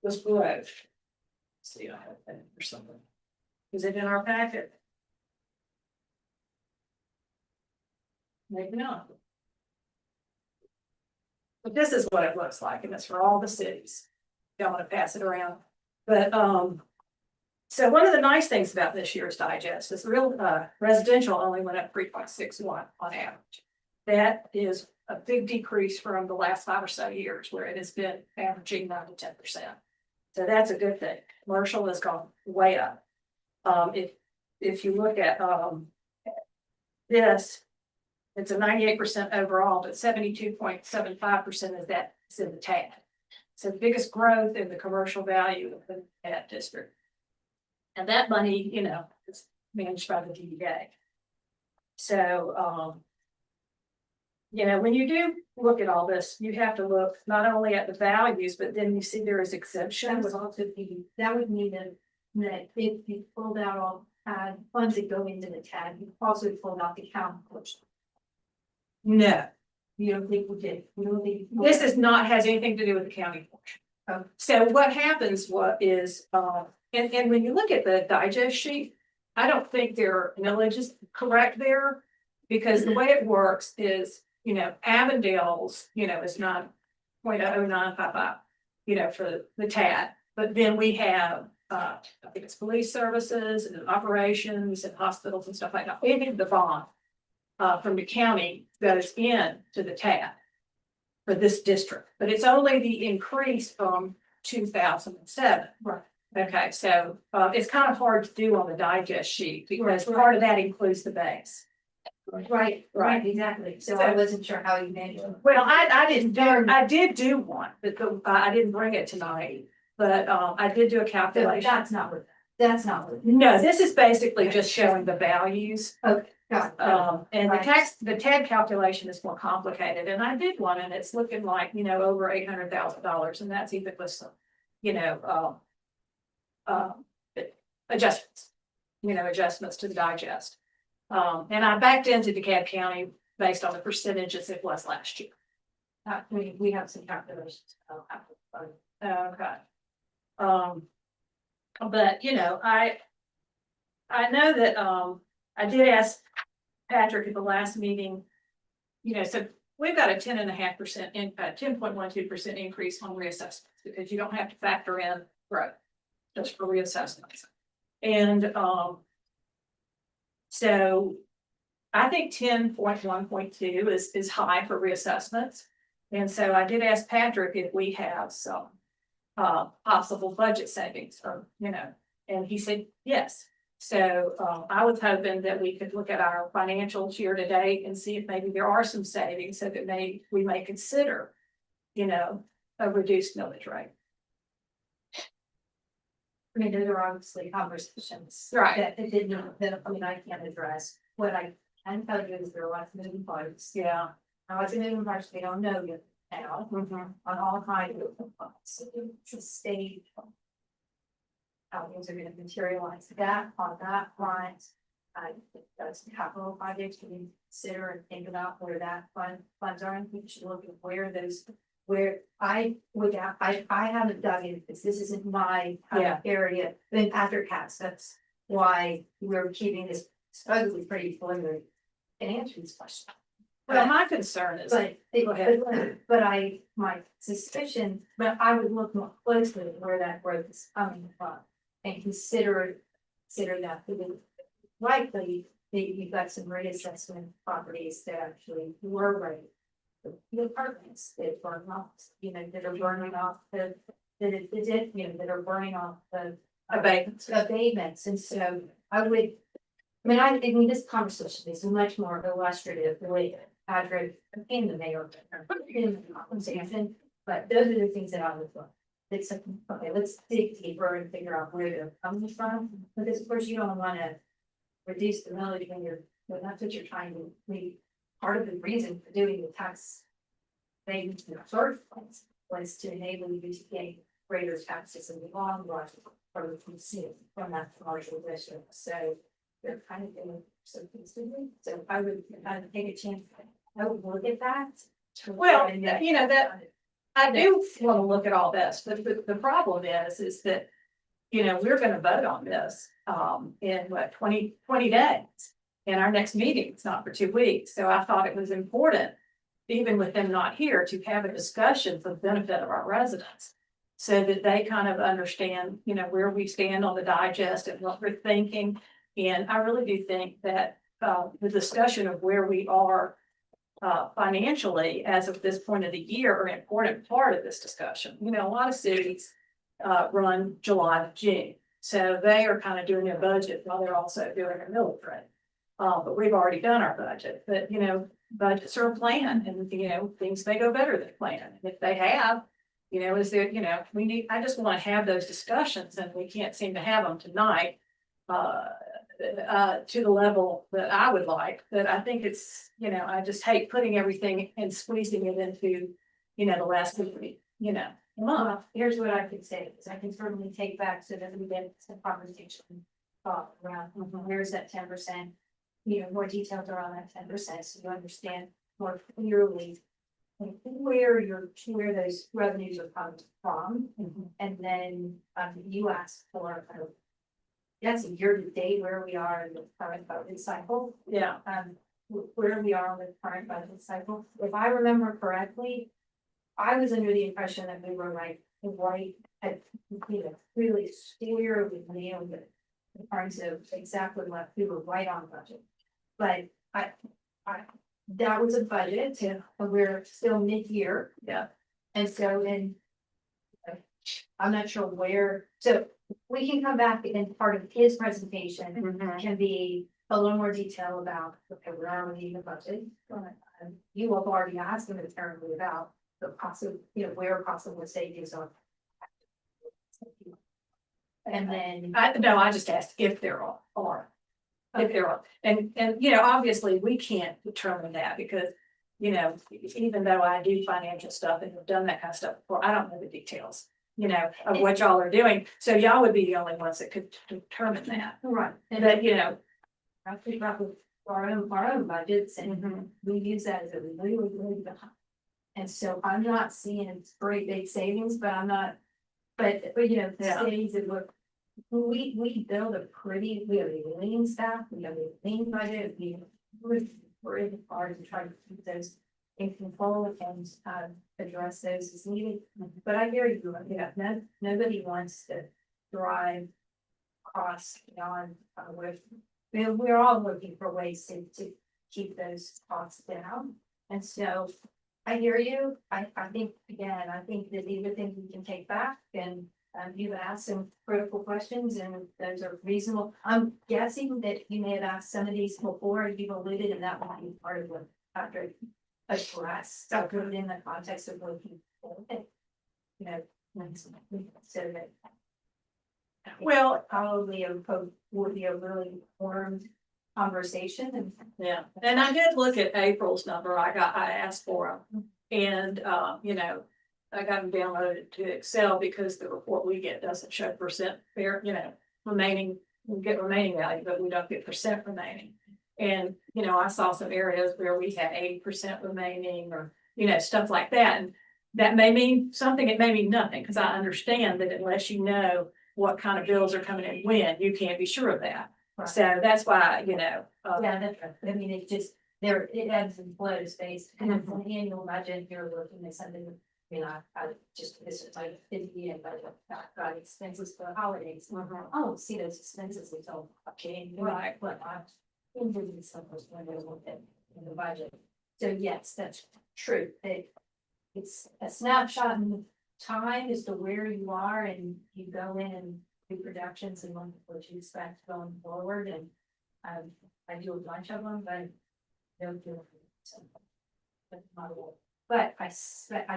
was growth. Let's see, I have that or something. Is it in our packet? Maybe not. But this is what it looks like, and it's for all the cities. Don't want to pass it around. But so one of the nice things about this year's digest is real residential only went up 3.61 on average. That is a big decrease from the last 5 or so years where it has been averaging 9 to 10%. So that's a good thing. Commercial has gone way up. If you look at this, it's a 98% overall, but 72.75% of that is in the TAD. So the biggest growth in the commercial value of the TAD district. And that money, is managed by the DDA. So, when you do look at all this, you have to look not only at the values, but then you see there is That exemptions. would also be, that would mean that if you pulled out all funds that go into the TAD, you also pulled out the county portion. No, You don't think we did? You don't think? this has anything to do with the county portion. So what happens is, and when you look at the digest sheet, I don't think their millage is correct there. Because the way it works is, Avondale's, is 9.0955, for the TAD. But then we have, I think it's police services and operations and hospitals and stuff like that. Anything the bond from the county goes in to the TAD. for this district, but it's only the increase from 2007. Right. Okay, so it's kind of hard to do on the digest sheet because part of that includes the base. Right, exactly. So I wasn't sure how you managed it. Well, I did do one, but I didn't bring it tonight, but I did do a calculation. That's not what. No, this is basically just showing the values. Okay, got it. And Right. the TAG calculation is more complicated, and I did one, and it's looking like, over $800,000, and that's even with some, adjustments, adjustments to the digest. And I backed into DeKalb County based on the percentages it was last year. We have some calculations. Okay. But I know that, I did ask Patrick at the last meeting, so we've got a 10.5% 10.12% increase on reassessments because you don't have to factor in growth just for reassessments. And, so I think 10.1.2 is high for reassessments. And so I did ask Patrick if we have some possible budget savings or, and he said, yes. So I was hoping that we could look at our financials year to date and see if maybe there are some savings so that we may consider, a reduced millage rate. I mean, those are obviously conversations. Right. That it didn't, that, I mean, I can't address. What I can tell you is there are lots of moving parts. Yeah. Now, lots of moving parts we don't know yet now, on all kinds of components. It's a stage. How things are gonna materialize that on that front. I think that's capital projects we need to consider and think about where that funds are, and we should look at where I haven't dug in, because this isn't my Yeah. area, then Patrick has, that's why we're keeping this supposedly pretty preliminary and answer this question. Well, my concern is, But, Go ahead. my suspicion, but I would look more closely at where that growth is coming from. And consider that to be likely that you've got some reassessment properties that actually were rated. The apartments that burn off, that are burning off that are burning off the abatements, and so I mean, this conversation is much more illustrative the way Patrick and the mayor in the conversation, but those are the things that I would look. It's okay, let's dig deeper and figure out where they're coming from, because of course you don't wanna reduce the millage when that's what you're trying to make. Part of the reason for doing the tax things in the first place was to enable you to gain greater taxes in the long run from the consumer, from that commercial district, so they're kind of doing some things to do. So I would take a chance, I would look at that. well, I do want to look at all this, but the problem is that, we're gonna vote on this, in 20 days. And our next meeting, it's not for 2 weeks, so I thought it was important, even with them not here, to have a discussion for the benefit of our residents. So that they kind of understand, where we stand on the digest and what we're thinking. And I really do think that, the discussion of where we are financially as of this point of the year are an important part of this discussion. A lot of cities run July to June. So they are kind of doing their budget while they're also doing their millage rate. But we've already done our budget, but budgets are a plan and things may go better than planned. If they have, is there, I just want to have those discussions and we can't seem to have them tonight. To the level that I would like, but I think it's, I just hate putting everything and squeezing it into, the last week, month. Well, here's what I could say, is I can certainly take back so that we get some conversation around, where's that 10%? More details around that 10%, so you understand more clearly where those revenues are coming from. And then, you asked for kind of, that's a year to date where we are in the current budget cycle. Yeah. Where we are on the current budget cycle. If I remember correctly, I was under the impression that we were really clearly nailed it in terms of exactly what we were right on budget. But that was a budget, and we're still mid-year. Yeah. And so then. I'm not sure where, so we can come back and part of his presentation can be a little more detail about, okay, where are we in the budget? You have already asked him apparently about the possible, where possible savings are. And then. No, I just asked if there are. If there are, and, obviously, we can't determine that because, even though I do financial stuff and have done that kind of stuff before, I don't know the details. Of what y'all are doing, so y'all would be the only ones that could determine that. Right. And that, I think about our own budgets and we use that as a really behind. And so I'm not seeing great big savings, but I'm not, but the Yeah. savings that look. We build we have a lean staff, we have a lean budget, we're in hard to try to keep those in control and address those as needed. But I hear you, nobody wants to drive costs beyond with. We're all looking for ways to keep those costs down. And so I hear you. I think, again, I think that these are things we can take back and you've asked some critical questions and those are reasonable. I'm guessing that you may have asked some of these before and you've alluded and that might be part of what Patrick addressed. So put it in the context of looking forward. So that. well, Probably would be a really informed conversation and. yeah, and I did look at April's number, I asked for them. And, I got them downloaded to Excel because the report we get doesn't show percent fair, remaining, we get remaining value, but we don't get percent remaining. And, I saw some areas where we had 80% remaining or, stuff like that. And that may mean something, it may mean nothing, because I understand that unless you know what kind of bills are coming in when, you can't be sure of that. Right. So that's why, Yeah, that's right. I mean, it just, it ebbs and flows based on the annual budget, you're looking at something. I just, this is like 50 and budget, got expenses for holidays. Oh, see those expenses, it's all okay. Right. But I'm in some of when they look at in the budget. So yes, that's true. It's a snapshot in time as to where you are and you go in and do projections and what you expect going forward and I do a bunch of them, but don't do some. But I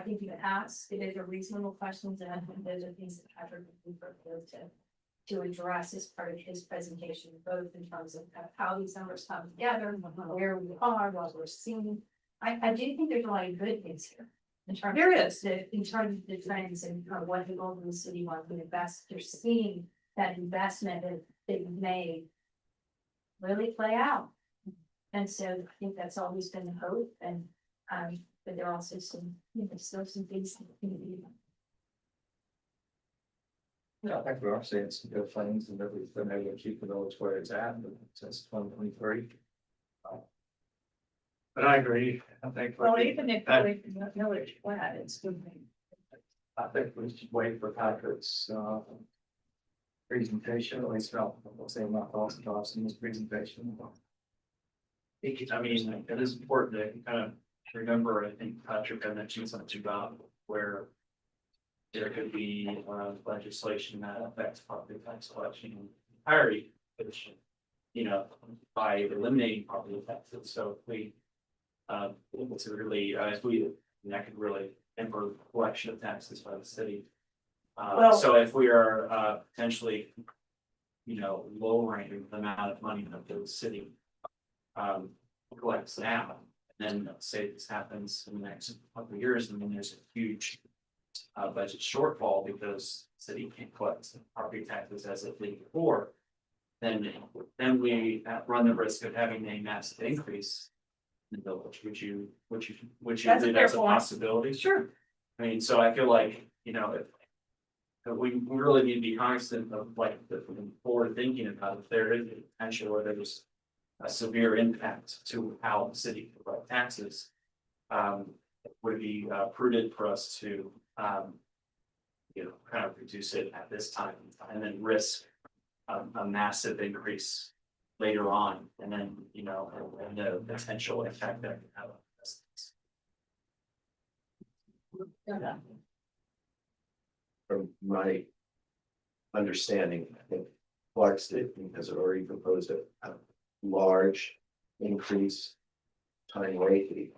think you asked, those are reasonable questions and I think those are things that Patrick would be prepared to address as part of his presentation, both in terms of how these numbers come together, where we are, what we're seeing. I do think there's a lot of good things here. In terms There of is. in terms of the trends and what the Golden City wants to invest, you're seeing that investment that they've made really play out. And so I think that's always been the hope and but there are also some, still some things that can be. Yeah, I think we are seeing some good things and that we've been able to keep the village where it's at since 2023. But I agree, I think. Well, even if the village flat, it's good. I think we should wait for Patrick's presentation, at least I'll say my thoughts in his presentation. I mean, it is important to kind of remember, I think Patrick had mentioned something about where there could be legislation that affects property tax collection entirety, which, by eliminating property taxes. So if we, it's really, that could really improve collection of taxes by the city. So if we are potentially, lowering the amount of money that the city collects now, and then say this happens in the next couple of years, and then there's a huge budget shortfall because the city can't collect property taxes as it did before, then we run the risk of having a massive increase in the village. Would you That's a believe fair that's a point. possibility? Sure. I mean, so I feel like, if we really need to be cognizant of the forward thinking about if there is a potential or there's a severe impact to how the city collects taxes. Would it be prudent for us to kind of reduce it at this time and then risk a massive increase later on, and then, you know, and the potential impact that can have on business. Yeah. From my understanding, I think Clarkston has already proposed a large increase. Time rate,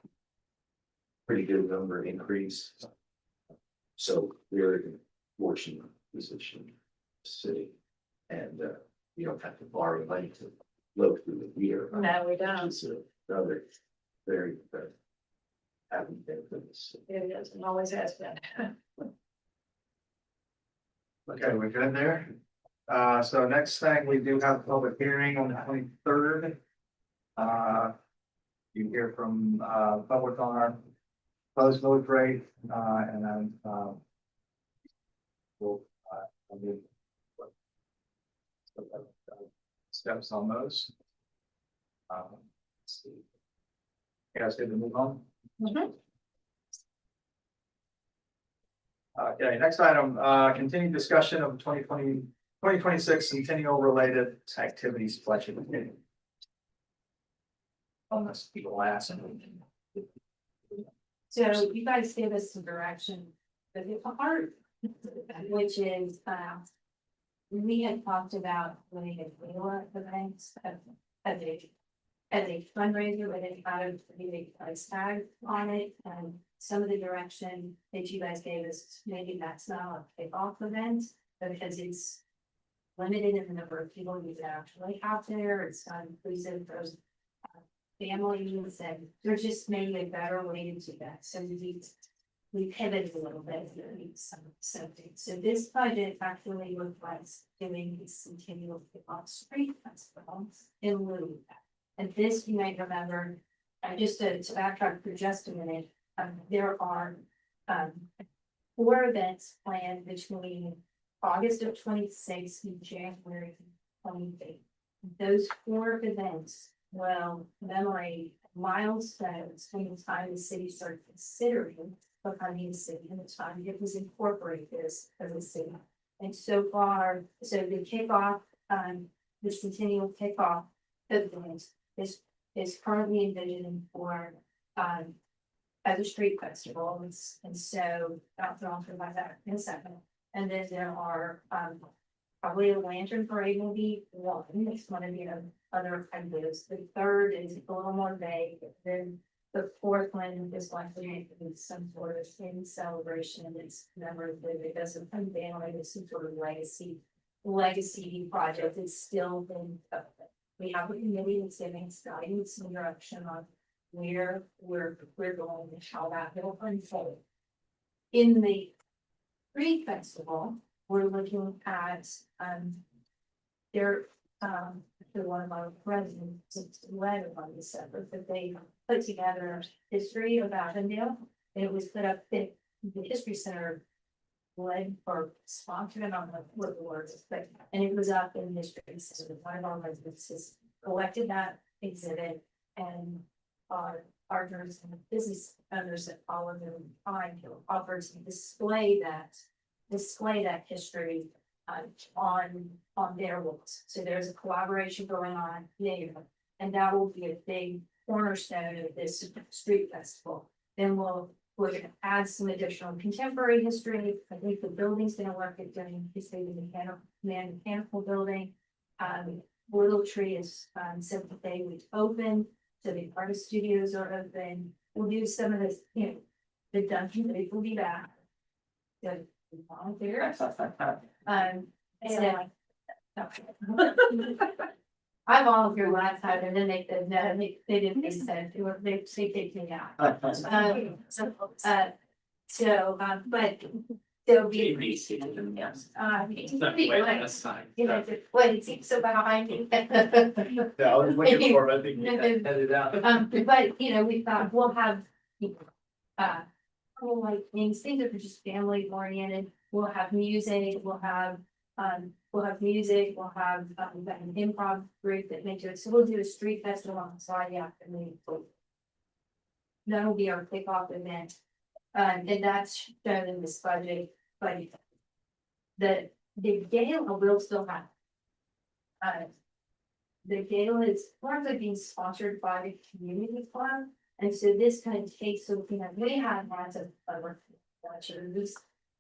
pretty good number increase. So we're in a fortunate position, city, and you don't have to borrow money to flow through the year. No, we don't. It's another very having benefits. It is, and always has been. Okay, we're good there. So next thing, we do have a public hearing on the 23rd. You hear from, public on our proposed millage rate, and then, we'll, I'll give steps on those. Let's see. You guys good to move on? Okay, next item, continued discussion of 2026 centennial related activities budget. Almost be the last. So you guys gave us some direction, but the part, which is, we had talked about running a gala event as a fundraiser, but it had a pretty big price tag on it, and some of the direction that you guys gave us, maybe that's not a kickoff event, because it's limited in the number of people you can actually have there, it's not inclusive for families, and there's just maybe a better way to do that, so we pivoted a little bit, something. So this budget actually reflects doing this continual kickoff street festival in lieu of that. And this, you might remember, just to backtrack for just a minute, there are 4 events planned between August of 26 and January 28. Those 4 events will commemorate milestones from the time the city started considering becoming a city and the time it was incorporated as a city. And so far, so the kickoff, the centennial kickoff event is currently envisioned for as a street festival, and so I'll talk about that in a second. And then there are probably a lantern parade will be one. It's one of the other ideas. The third is a little more vague. Then the 4th one is likely to be some sort of in celebration. It's commemorative. It doesn't unveil it. Some sort of legacy project. It's still been. We have a committee that's giving guidance and direction on where we're going and how that will unfold. In the street festival, we're looking at one of our presidents led on this effort that they put together history of Avondale. And it was put up in the History Center led or sponsored, I don't know what the word is, but and it was up in the History Center. One of our residents has collected that exhibit, and our partners and business owners that follow them offers to display that history on their walls. So there's a collaboration going on there, and that will be a big cornerstone of this street festival. Then we're gonna add some additional contemporary history. I think the building's gonna work at doing history of the mechanical building. Little Tree is said that they would open, so the artist studios are open. We'll do some of this, the dungeon, they will be back. Good. Volunteers. I volunteered last time, and then they said, no, they didn't, they said, they kicked me out. But there'll be. Yes. What, it seems so behind me. Yeah, I was looking for it, I think you headed out. But, we thought we'll have. Like things that are just family oriented. We'll have music, we'll have an improv group that may do it. So we'll do a street festival on Friday afternoon. That'll be our kickoff event. And that's shown in this budget, but the gala will still have. the gala is largely being sponsored by the community club. And so this kind of takes, so, you know, we have lots of, want you to use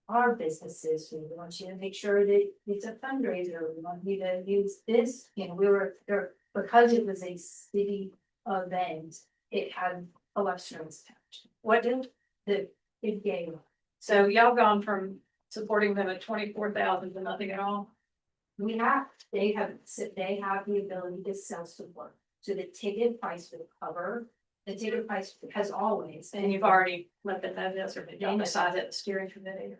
our businesses, we want you to make sure that it's a fundraiser, we want you to use this, you know, we were there, because it was a city event, it had a lot of strings attached. What did, The big gala. so y'all gone from supporting them at 24,000 to nothing at all? We have, they have the ability to self-support, so the ticket price will cover, the ticket price has always. And you've already let them know this, or did y'all decide at the steering committee?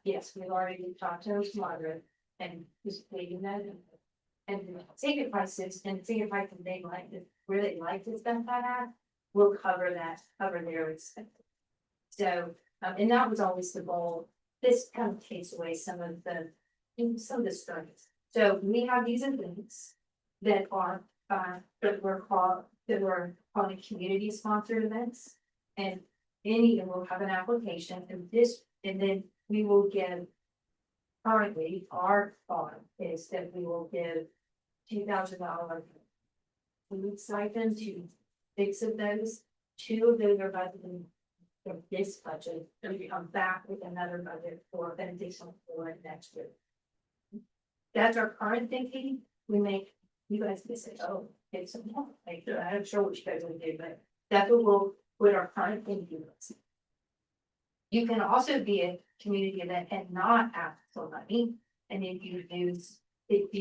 Yes, we've already talked to Margaret and just leaving that. And the ticket prices and ticket prices they like, where they like to spend that at, will cover their expenses. So, and that was always the goal. This kind of takes away some of the struggles. So we have these events that are, that were called community sponsored events. And any of them will have an application and then we will give. Currently, our thought is that we will give $2,000 food stipend to 6 of those. 2 of those are budgeted for this budget, and we come back with another budget for an additional for next year. That's our current thinking. We make, you guys can say, oh, it's some more, like, I'm sure what you guys will do, but that's what our current thinking is. You can also be a community event and not ask for money, and if you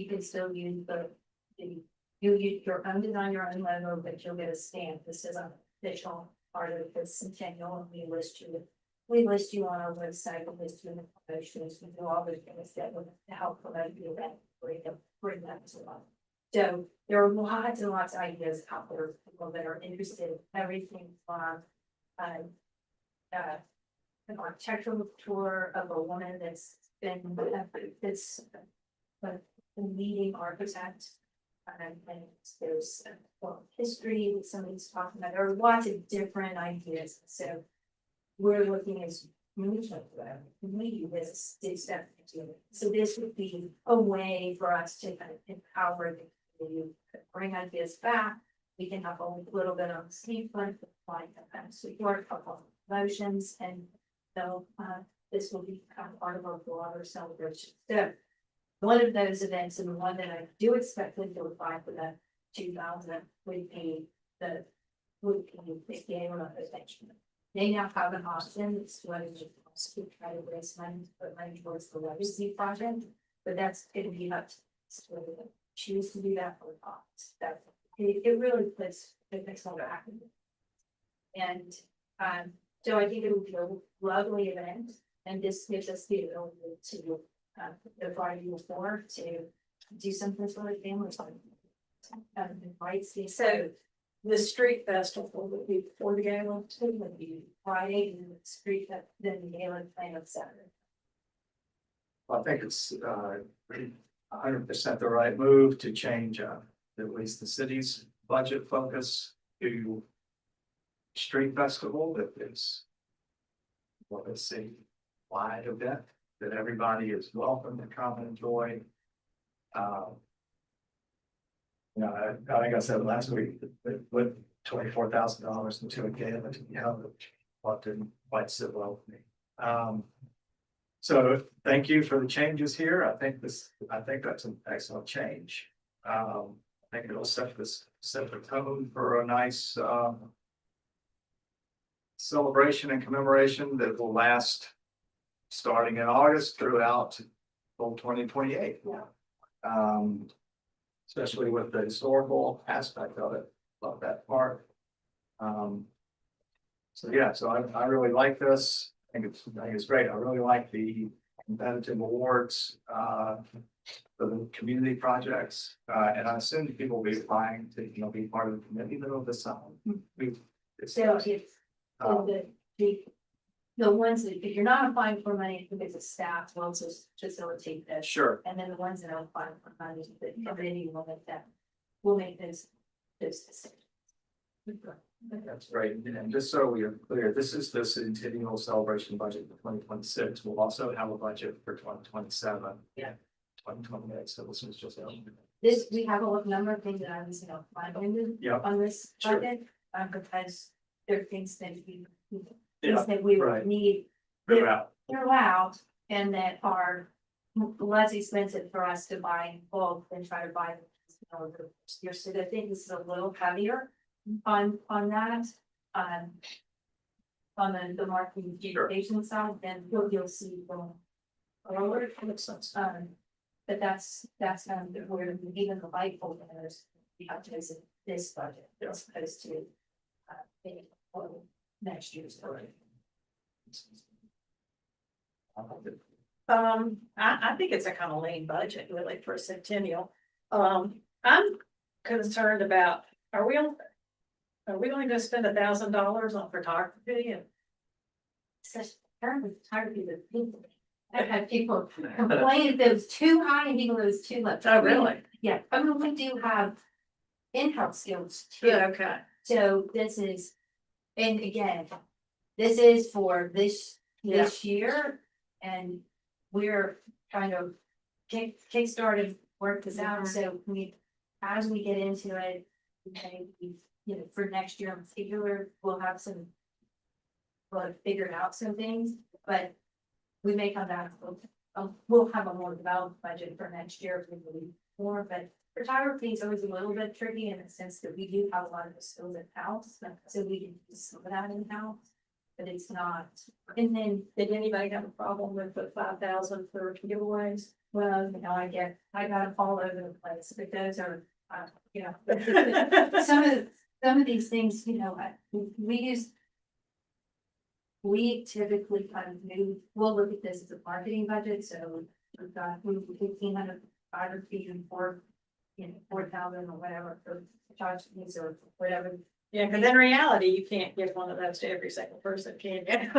can still use you use your own design, your own logo, but you'll get a stamp. This is an official part of the centennial, and we list you on our website, we list you in the promotions, we do all the things that would help promote the event, bring that to life. So there are lots and lots of ideas out there, for people that are interested in everything from an architectural tour of a woman that's been a leading architect. And there's history that somebody's talking about. There are lots of different ideas. So we're looking as community this step into it. So this would be a way for us to kind of empower the community, bring ideas back. We can have a little bit on the seafront, like support a couple of motions, and so this will be kind of part of our broader celebration. So one of those events, and the one that I do expect them to apply for the 2000 would be the gala event. They now have an option, it's what is to try to raise money to put money towards the legacy project, but that's going to be up to us whether they choose to do that or not. That it really puts the control back. And so I think it would be a lovely event, and this gives us the ability to the Friday before to do something for the families. So the street festival would be before the gala, It would be Friday and the street, then the gala plan of Saturday. I think it's 100% the right move to change at least the city's budget focus to street festival that is what is a wide event that everybody is welcome to come and enjoy. You know, I think I said last week that with $24,000 into a gala, you know, what didn't quite sit well with me. So thank you for the changes here. I think that's an excellent change. I think it'll set the tone for a nice celebration and commemoration that will last starting in August throughout till 2028. Especially with the historical aspect of it. Love that part. So yeah, so I really like this. I think it's great. I really like the competitive awards for the community projects. And I assume people will be applying to, you know, be part of the committee middle of the summer. So it's the ones that, if you're not applying for money, because it's staff, will just facilitate this. Sure. And then the ones that are applying for money, the committee will make that, will make those decisions. That's great. And just so we are clear, this is the centennial celebration budget for 2026. We'll also have a budget for 2027. Yeah. 2028. So this was just this, we have a number of things that I was, finding Yeah. on this Sure. budget, because there are things that we, Yeah, things that we right. need Throughout. throughout, and that are less expensive for us to buy in bulk than try to buy them. So I think this is a little heavier on that, on the marketing education side, then you'll see going forward. But that's kind of where even the light holders, we have to visit this budget as opposed to next year's budget. I think it's a kind of lean budget really for a centennial. I'm concerned about, are we only gonna spend $1,000 on photography and? Such terrible photography that people. I've had people complain if it was too high and people it was too low. Oh, really? Yeah, I mean, we do have in-house skills too. Yeah, okay. So this is, and again, this is for this year, and we're trying to kickstart and work this out, so as we get into it, okay, for next year in particular, we'll have figured out some things, but we may come back, we'll have a more developed budget for next year if we believe more, but photography is always a little bit tricky in the sense that we do have a lot of the skills in-house, so we can do some of that in-house. But it's not, and then, Did anybody have a problem with the 5,000 for giveaways? well, I got them all over the place, but those are, some of these things, we typically kind of we'll look at this as a marketing budget, so we've got 1,500 photography and 4,000 or whatever for photography or whatever. Yeah, because in reality, you can't give one of those to every single person, can you?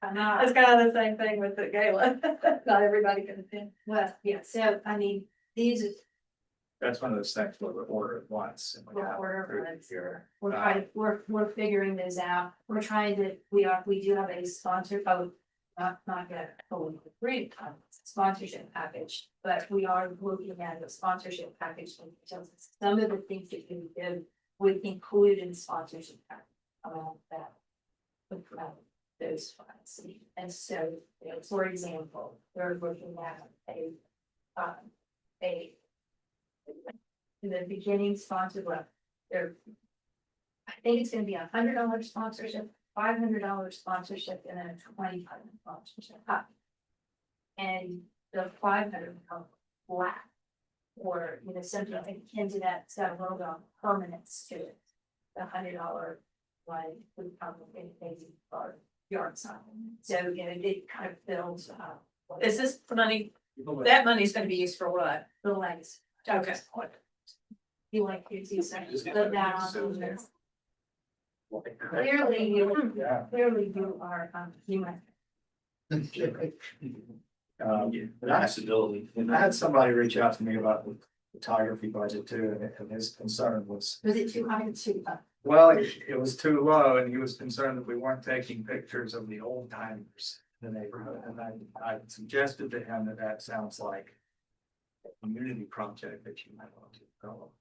I'm not, It's kind of the same thing with the gala. Not everybody can attend. well, yeah, so I mean, these are. That's one of those things where we order at once. And we have food here. We're trying, we're figuring this out. We're trying to, we do have a sponsor, not yet, great sponsorship package, but we are looking at a sponsorship package. Some of the things that we do would include in sponsorship package around that. Those funds. And so, for example, we're looking at in the beginning sponsored, there. I think it's gonna be $100 sponsorship, $500 sponsorship, and then a $25 sponsorship. And the 500 become flat. Or, something akin to that, it's got a little bit of permanence to it. The $100 one would come in maybe for yard sign. So, it kind of builds up. Is this money, that money's gonna be used for what? The legs. Okay. You like to see something, put that on this. Clearly, you are, human. Possibility. And I had somebody reach out to me about the photography budget too, and his concern was, Was it too high or too low? well, it was too low, and he was concerned that we weren't taking pictures of the old timers in the neighborhood, and I suggested to him that sounds like a community project that you might want to develop.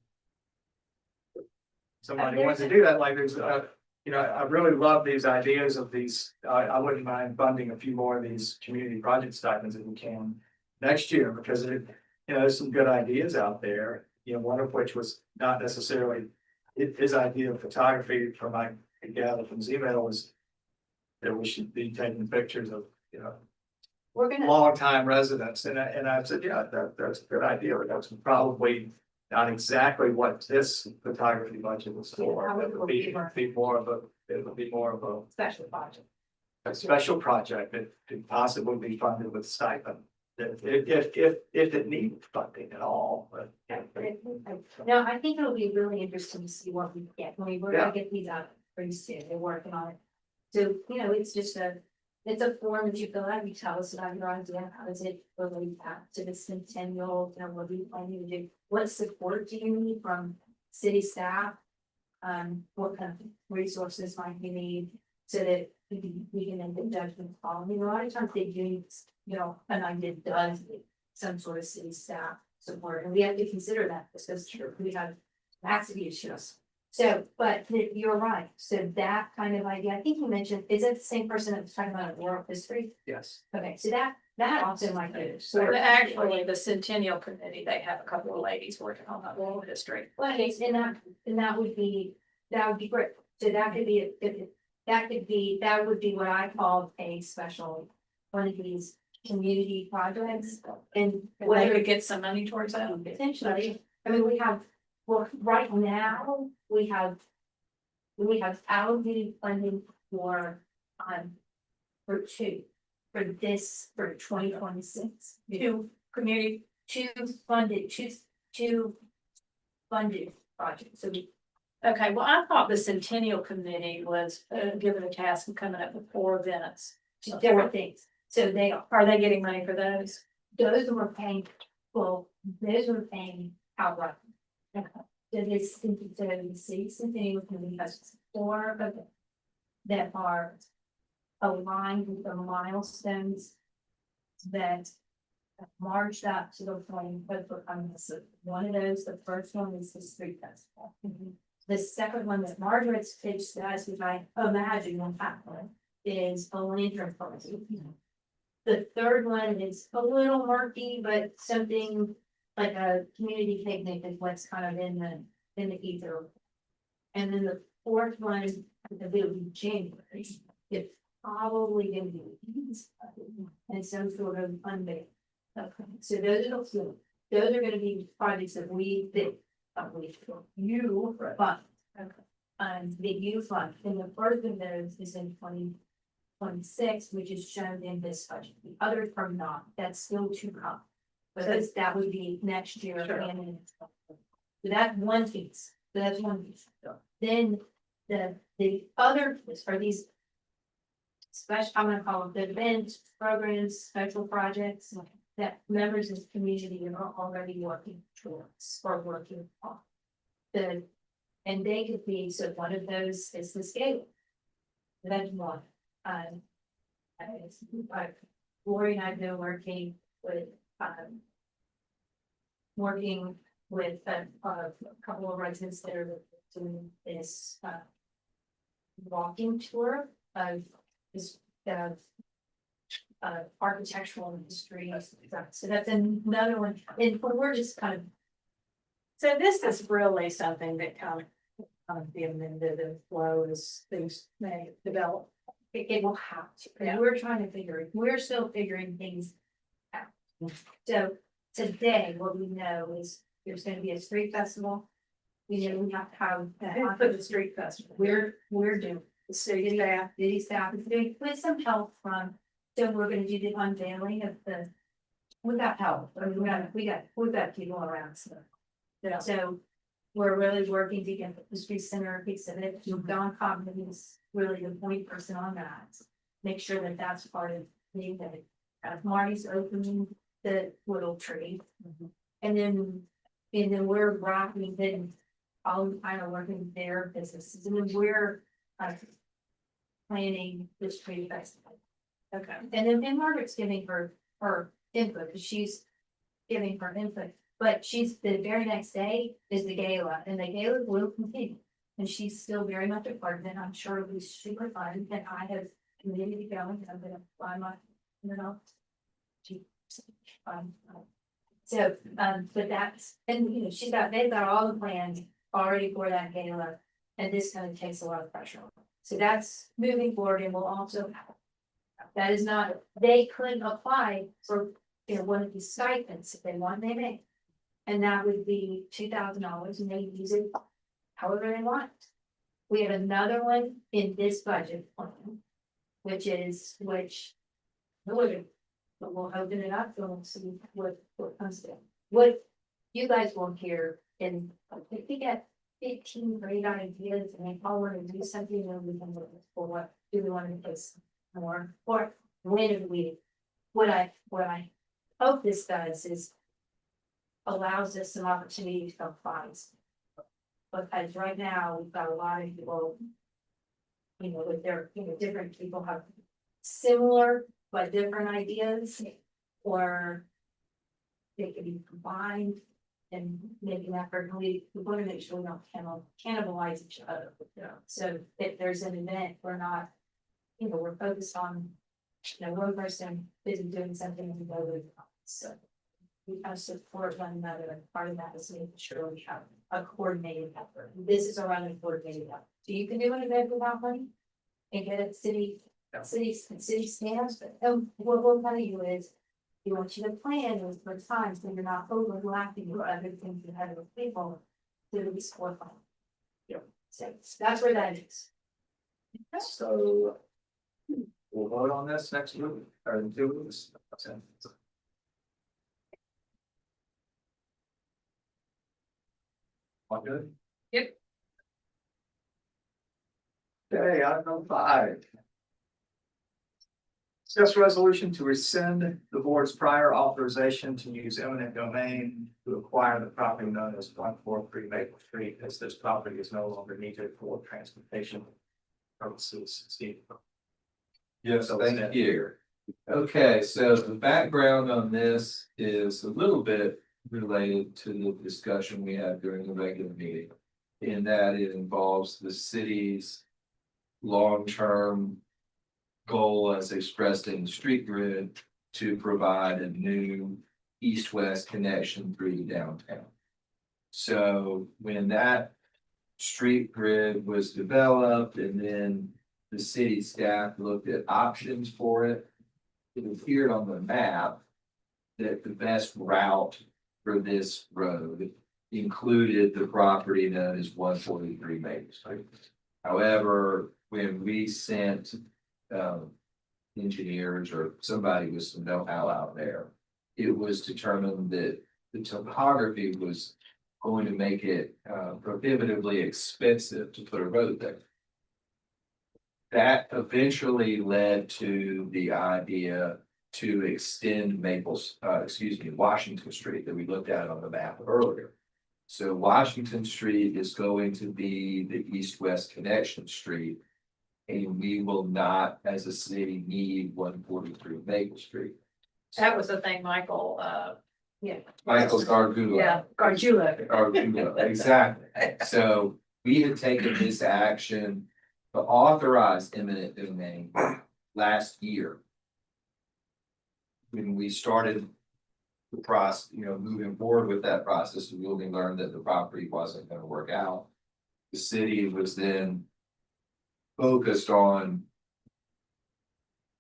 Somebody wants to do that, like there's, I really love these ideas of these, I wouldn't mind funding a few more of these community project stipends if we can next year, because there's some good ideas out there, one of which was not necessarily his idea of photography from I gather from his email was that we should be taking pictures of, We're gonna, longtime residents, and I said, yeah, that's a good idea, but that's probably not exactly what this photography budget was for. It would be more of a special project. special project that could possibly be funded with stipend. If it needed funding at all, but. No, I think it'll be really interesting to see what we get. We're gonna get these out pretty soon. They're working on it. So, it's just it's a form that you fill out. You tell us about your idea. How does it relate back to the centennial? What do you plan to do? What support do you need from city staff? What kind of resources might you need so that we can make a judgment call? A lot of times they do, an idea does need some sort of city staff support, and we have to consider that, because we have capacity issues. So, but you're right, so that kind of idea, I think you mentioned, is it the same person that was talking about oral history? Yes. Okay, so that also might be. So actually, the Centennial Committee, they have a couple of ladies working on that oral history. Well, it's, and that would be great, so that could be, that would be what I call a special, one of these community projects, and And they whether could get some money towards that. potentially, I mean, we have, well, right now, we have allocated funding for for this, for 2026. Two community, Two funded projects, so we, okay, well, I thought the Centennial Committee was given a task of coming up with 4 events. two different things, so Are they getting money for those? those were paying, well, those were paying outright. Okay. So this, so the city Centennial Committee has 4 of them that are aligned with the milestones that marched up to the point of becoming the city. One of those, the first one is the street festival. The second one that Margaret's pitched to us, which I imagine will happen, is a lantern party. The third one is a little murky, but something like a community picnic is what's kind of in the ether. And then the fourth one, it'll be January, it's probably gonna be, and some sort of unveil. Okay, so those are gonna be projects that you fund. Okay. That you fund, and the first of those is in 2026, which is shown in this budget. The others are not, that's still to come. Because that would be next year. Sure. And then so that's one piece, so that's one piece. Then the other are these special, I'm gonna call them the events, programs, special projects that members of the community are already working towards or working on. And they could be, so one of those is the scale. That's one. Lori and I've been working with a couple of residents that are doing this walking tour of this architectural industry. So that's another one, and we're just kind of. So this is really something that kind of be amended and flow as things may develop. It will have to, Yeah. and we're still figuring things out. So today, what we know is there's gonna be a street festival. We know we have to have that For the street festival. we're doing, the city staff is doing with some help from, so we're gonna do the unveiling of the. We got help, I mean, we've got people around, so. Yeah. So we're really working to get the street center piece of it. Don Cobham is really the point person on that. Make sure that that's part of the event. Marty's opening the little tree. And then we're wrapping, then all kind of working with their businesses, and then we're planning the street festival. Okay. And then Margaret's giving her input, because she's giving her input, but she's, the very next day is the gala, and the gala will continue. And she's still very much a part of it, I'm sure it'll be super fun, and I have committed to going, I'm gonna fly my, so, but that's, and they've got all the plans already for that gala, and this kind of takes a lot of pressure off. So that's moving forward, and we'll also, that is not, they could apply for, one of these stipends if they want, they may. And that would be $2,000, and they use it however they want. We have another one in this budget plan, but we'll open it up and we'll see what comes in. What you guys will hear, and if we get 15 great ideas and they all want to do something, then we can look for what do we want to do more, or when do we, what I hope this does is allows us some opportunity to apply. Because right now, we've got a lot of people, with their, different people have similar but different ideas, or they can be combined and make an effort, and we want to make sure we don't cannibalize each other. Yeah. So if there's an event, we're not, we're focused on, one person busy doing something and the other. So we kind of support one another, and part of that is making sure we have a coordinated effort. This is around a coordinated effort. So you can do an event without money and get it city stands, but what we'll tell you is, we want you to plan those for time, so you're not overlapping your other things you have with people to be score fun. Yep. So that's where that is. So we'll vote on this next week or in 2 weeks. All good? Yep. Okay, item 5. Discuss resolution to rescind the board's prior authorization to use eminent domain to acquire the property known as 143 Maple Street, as this property is no longer needed for transportation purposes. Steve. Yes, thank you. Okay, so the background on this is a little bit related to the discussion we had during the regular meeting. In that it involves the city's long-term goal as expressed in the street grid to provide a new east-west connection through the downtown. So when that street grid was developed and then the city staff looked at options for it, it appeared on the map that the best route for this road included the property known as 143 Maple Street. However, when we sent engineers or somebody with some know-how out there, it was determined that the topography was going to make it prohibitively expensive to put a road there. That eventually led to the idea to extend Washington Street that we looked at on the map earlier. So Washington Street is going to be the east-west connection street. And we will not, as a city, need 143 Maple Street. That was the thing, Michael, Michael Gargulo. Gargiulo. Exactly. So we had taken this action to authorize eminent domain last year. When we started the process, moving forward with that process, we really learned that the property wasn't going to work out. The city was then focused on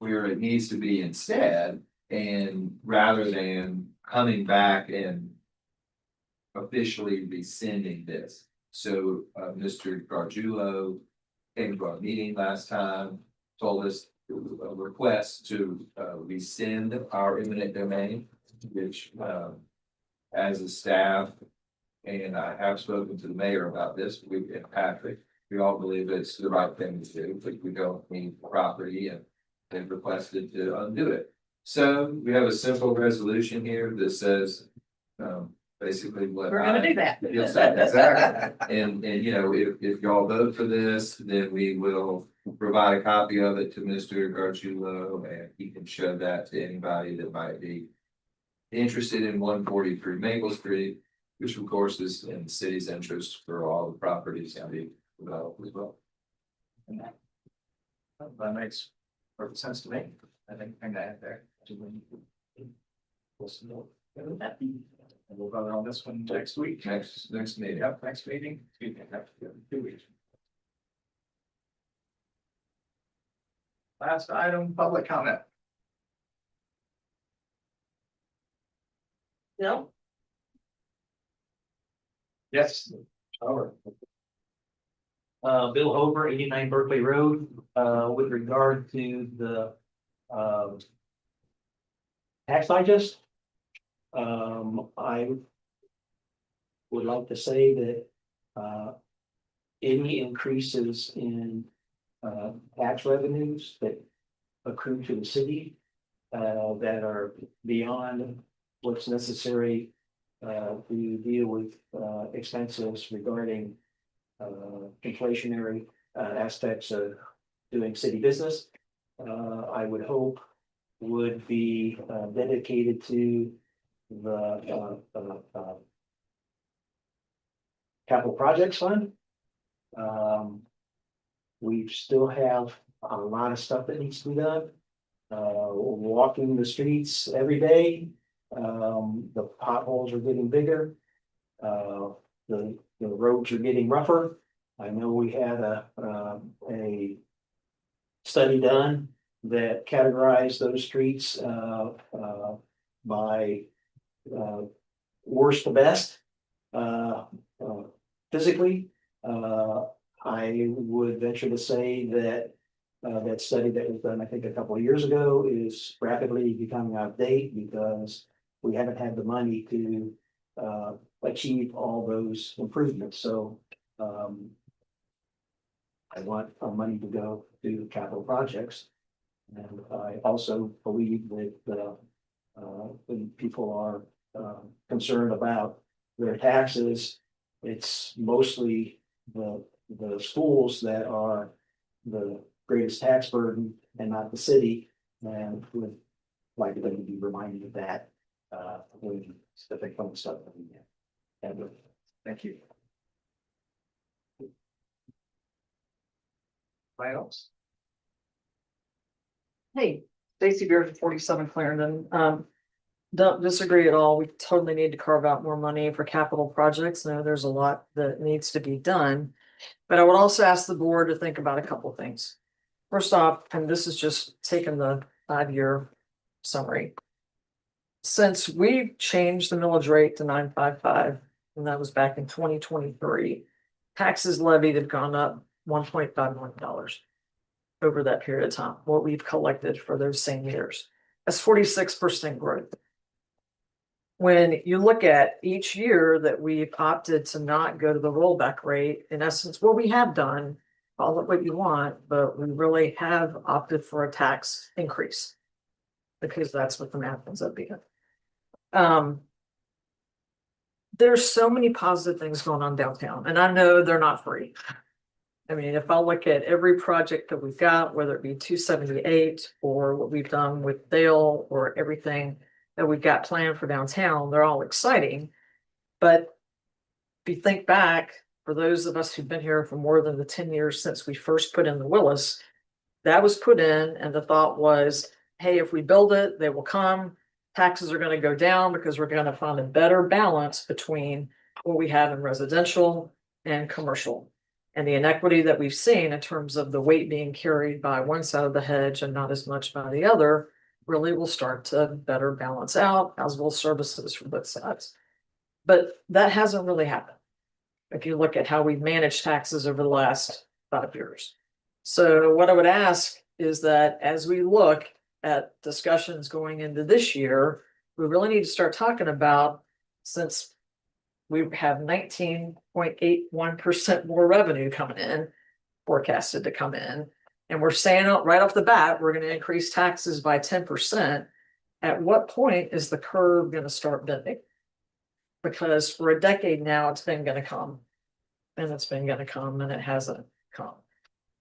where it needs to be instead, and rather than coming back and officially rescinding this. So Mr. Gargiulo came to our meeting last time, told us a request to rescind our eminent domain, which as a staff, and I have spoken to the mayor about this, we and Patrick, we all believe it's the right thing to do, but we don't need property, and they've requested to undo it. So we have a simple resolution here that says, basically what. We're gonna do that. Yes, exactly. And if y'all vote for this, then we will provide a copy of it to Mr. Gargiulo, and he can show that to anybody that might be interested in 143 Maple Street, which of course is in the city's interest for all the properties to be developed as well. And that makes perfect sense to me. I think I'm gonna add there. And we'll vote on this one next week. Next meeting. Yep, next meeting. Excuse me, next 2 weeks. Last item, public comment. Bill? Yes. Bill Over, 89 Berkeley Road, with regard to the, tax digest. I would like to say that, any increases in, tax revenues that accrue to the city, that are beyond what's necessary, to deal with, expenses regarding, inflationary, aspects of doing city business, I would hope would be dedicated to capital projects fund. We still have a lot of stuff that needs to be done. Walking the streets every day, the potholes are getting bigger. The roads are getting rougher. I know we had a study done that categorized those streets, by, worst to best. Physically, I would venture to say that that study that was done, I think, a couple of years ago is rapidly becoming out of date because we haven't had the money to achieve all those improvements. So I want our money to go to capital projects. And I also believe that when people are concerned about their taxes, it's mostly the schools that are the greatest tax burden and not the city. And would like them to be reminded of that when the big fun stuff. Thank you. Anybody else? Hey, Stacy Beard, 47 Clarendon. Don't disagree at all. We totally need to carve out more money for capital projects. Now, there's a lot that needs to be done. But I would also ask the board to think about a couple of things. First off, and this is just taking the 5-year summary. Since we changed the millage rate to 9.55, and that was back in 2023, taxes levied have gone up $1.5 million over that period of time, what we've collected for those same years. That's 46% growth. When you look at each year that we've opted to not go to the rollback rate, in essence, what we have done, call it what you want, but we really have opted for a tax increase because that's what the math ends up being. There's so many positive things going on downtown, and I know they're not free. I mean, if I look at every project that we've got, whether it be 278 or what we've done with Dale or everything that we've got planned for downtown, they're all exciting. But if you think back, for those of us who've been here for more than the 10 years since we first put in the Willis, that was put in and the thought was, hey, if we build it, they will come. Taxes are going to go down because we're going to find a better balance between what we have in residential and commercial. And the inequity that we've seen in terms of the weight being carried by one side of the hedge and not as much by the other really will start to better balance out, as will services for both sides. But that hasn't really happened if you look at how we've managed taxes over the last 5 years. So what I would ask is that as we look at discussions going into this year, we really need to start talking about, since we have 19.81% more revenue coming in, forecasted to come in, and we're saying right off the bat, we're going to increase taxes by 10%. At what point is the curve going to start bending? Because for a decade now, it's been going to come, and it's been going to come, and it hasn't come.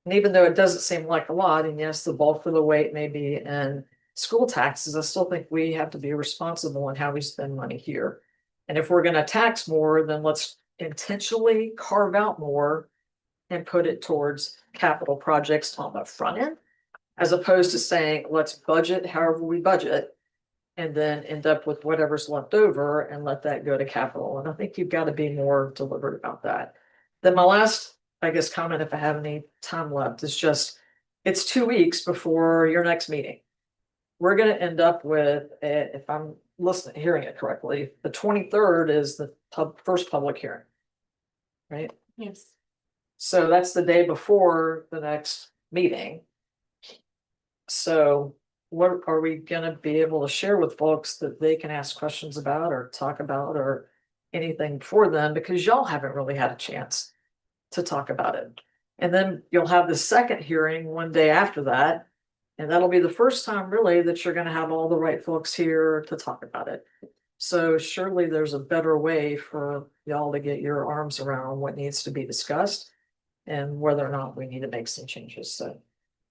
And even though it doesn't seem like a lot, and yes, the bulk of the weight may be in school taxes, I still think we have to be responsible in how we spend money here. And if we're going to tax more, then let's intentionally carve out more and put it towards capital projects on the front end, as opposed to saying, let's budget however we budget and then end up with whatever's left over and let that go to capital. And I think you've got to be more deliberate about that. Then my last, I guess, comment, if I have any time left, is just, it's 2 weeks before your next meeting. We're going to end up with, if I'm hearing it correctly, the 23rd is the first public hearing, right? Yes. So that's the day before the next meeting. So what are we going to be able to share with folks that they can ask questions about or talk about or anything before then? Because y'all haven't really had a chance to talk about it. And then you'll have the second hearing one day after that. And that'll be the first time really that you're going to have all the right folks here to talk about it. So surely there's a better way for y'all to get your arms around what needs to be discussed and whether or not we need to make some changes. So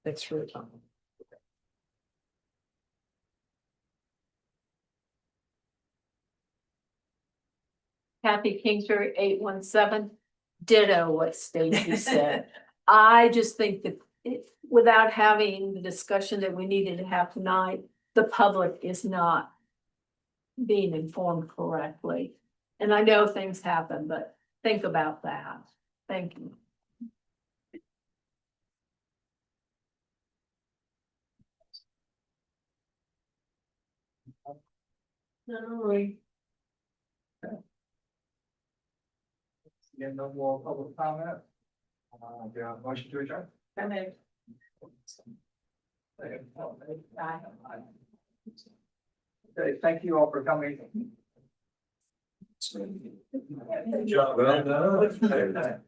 thanks for your time. Kathy Kingsbury, 817, ditto what Stacy said. I just think that without having the discussion that we needed to have tonight, the public is not being informed correctly. And I know things happen, but think about that. Thank you. All right. Again, no more public comment. Do you have a motion to adjourn? Okay, thank you all for coming. Good job. Well done.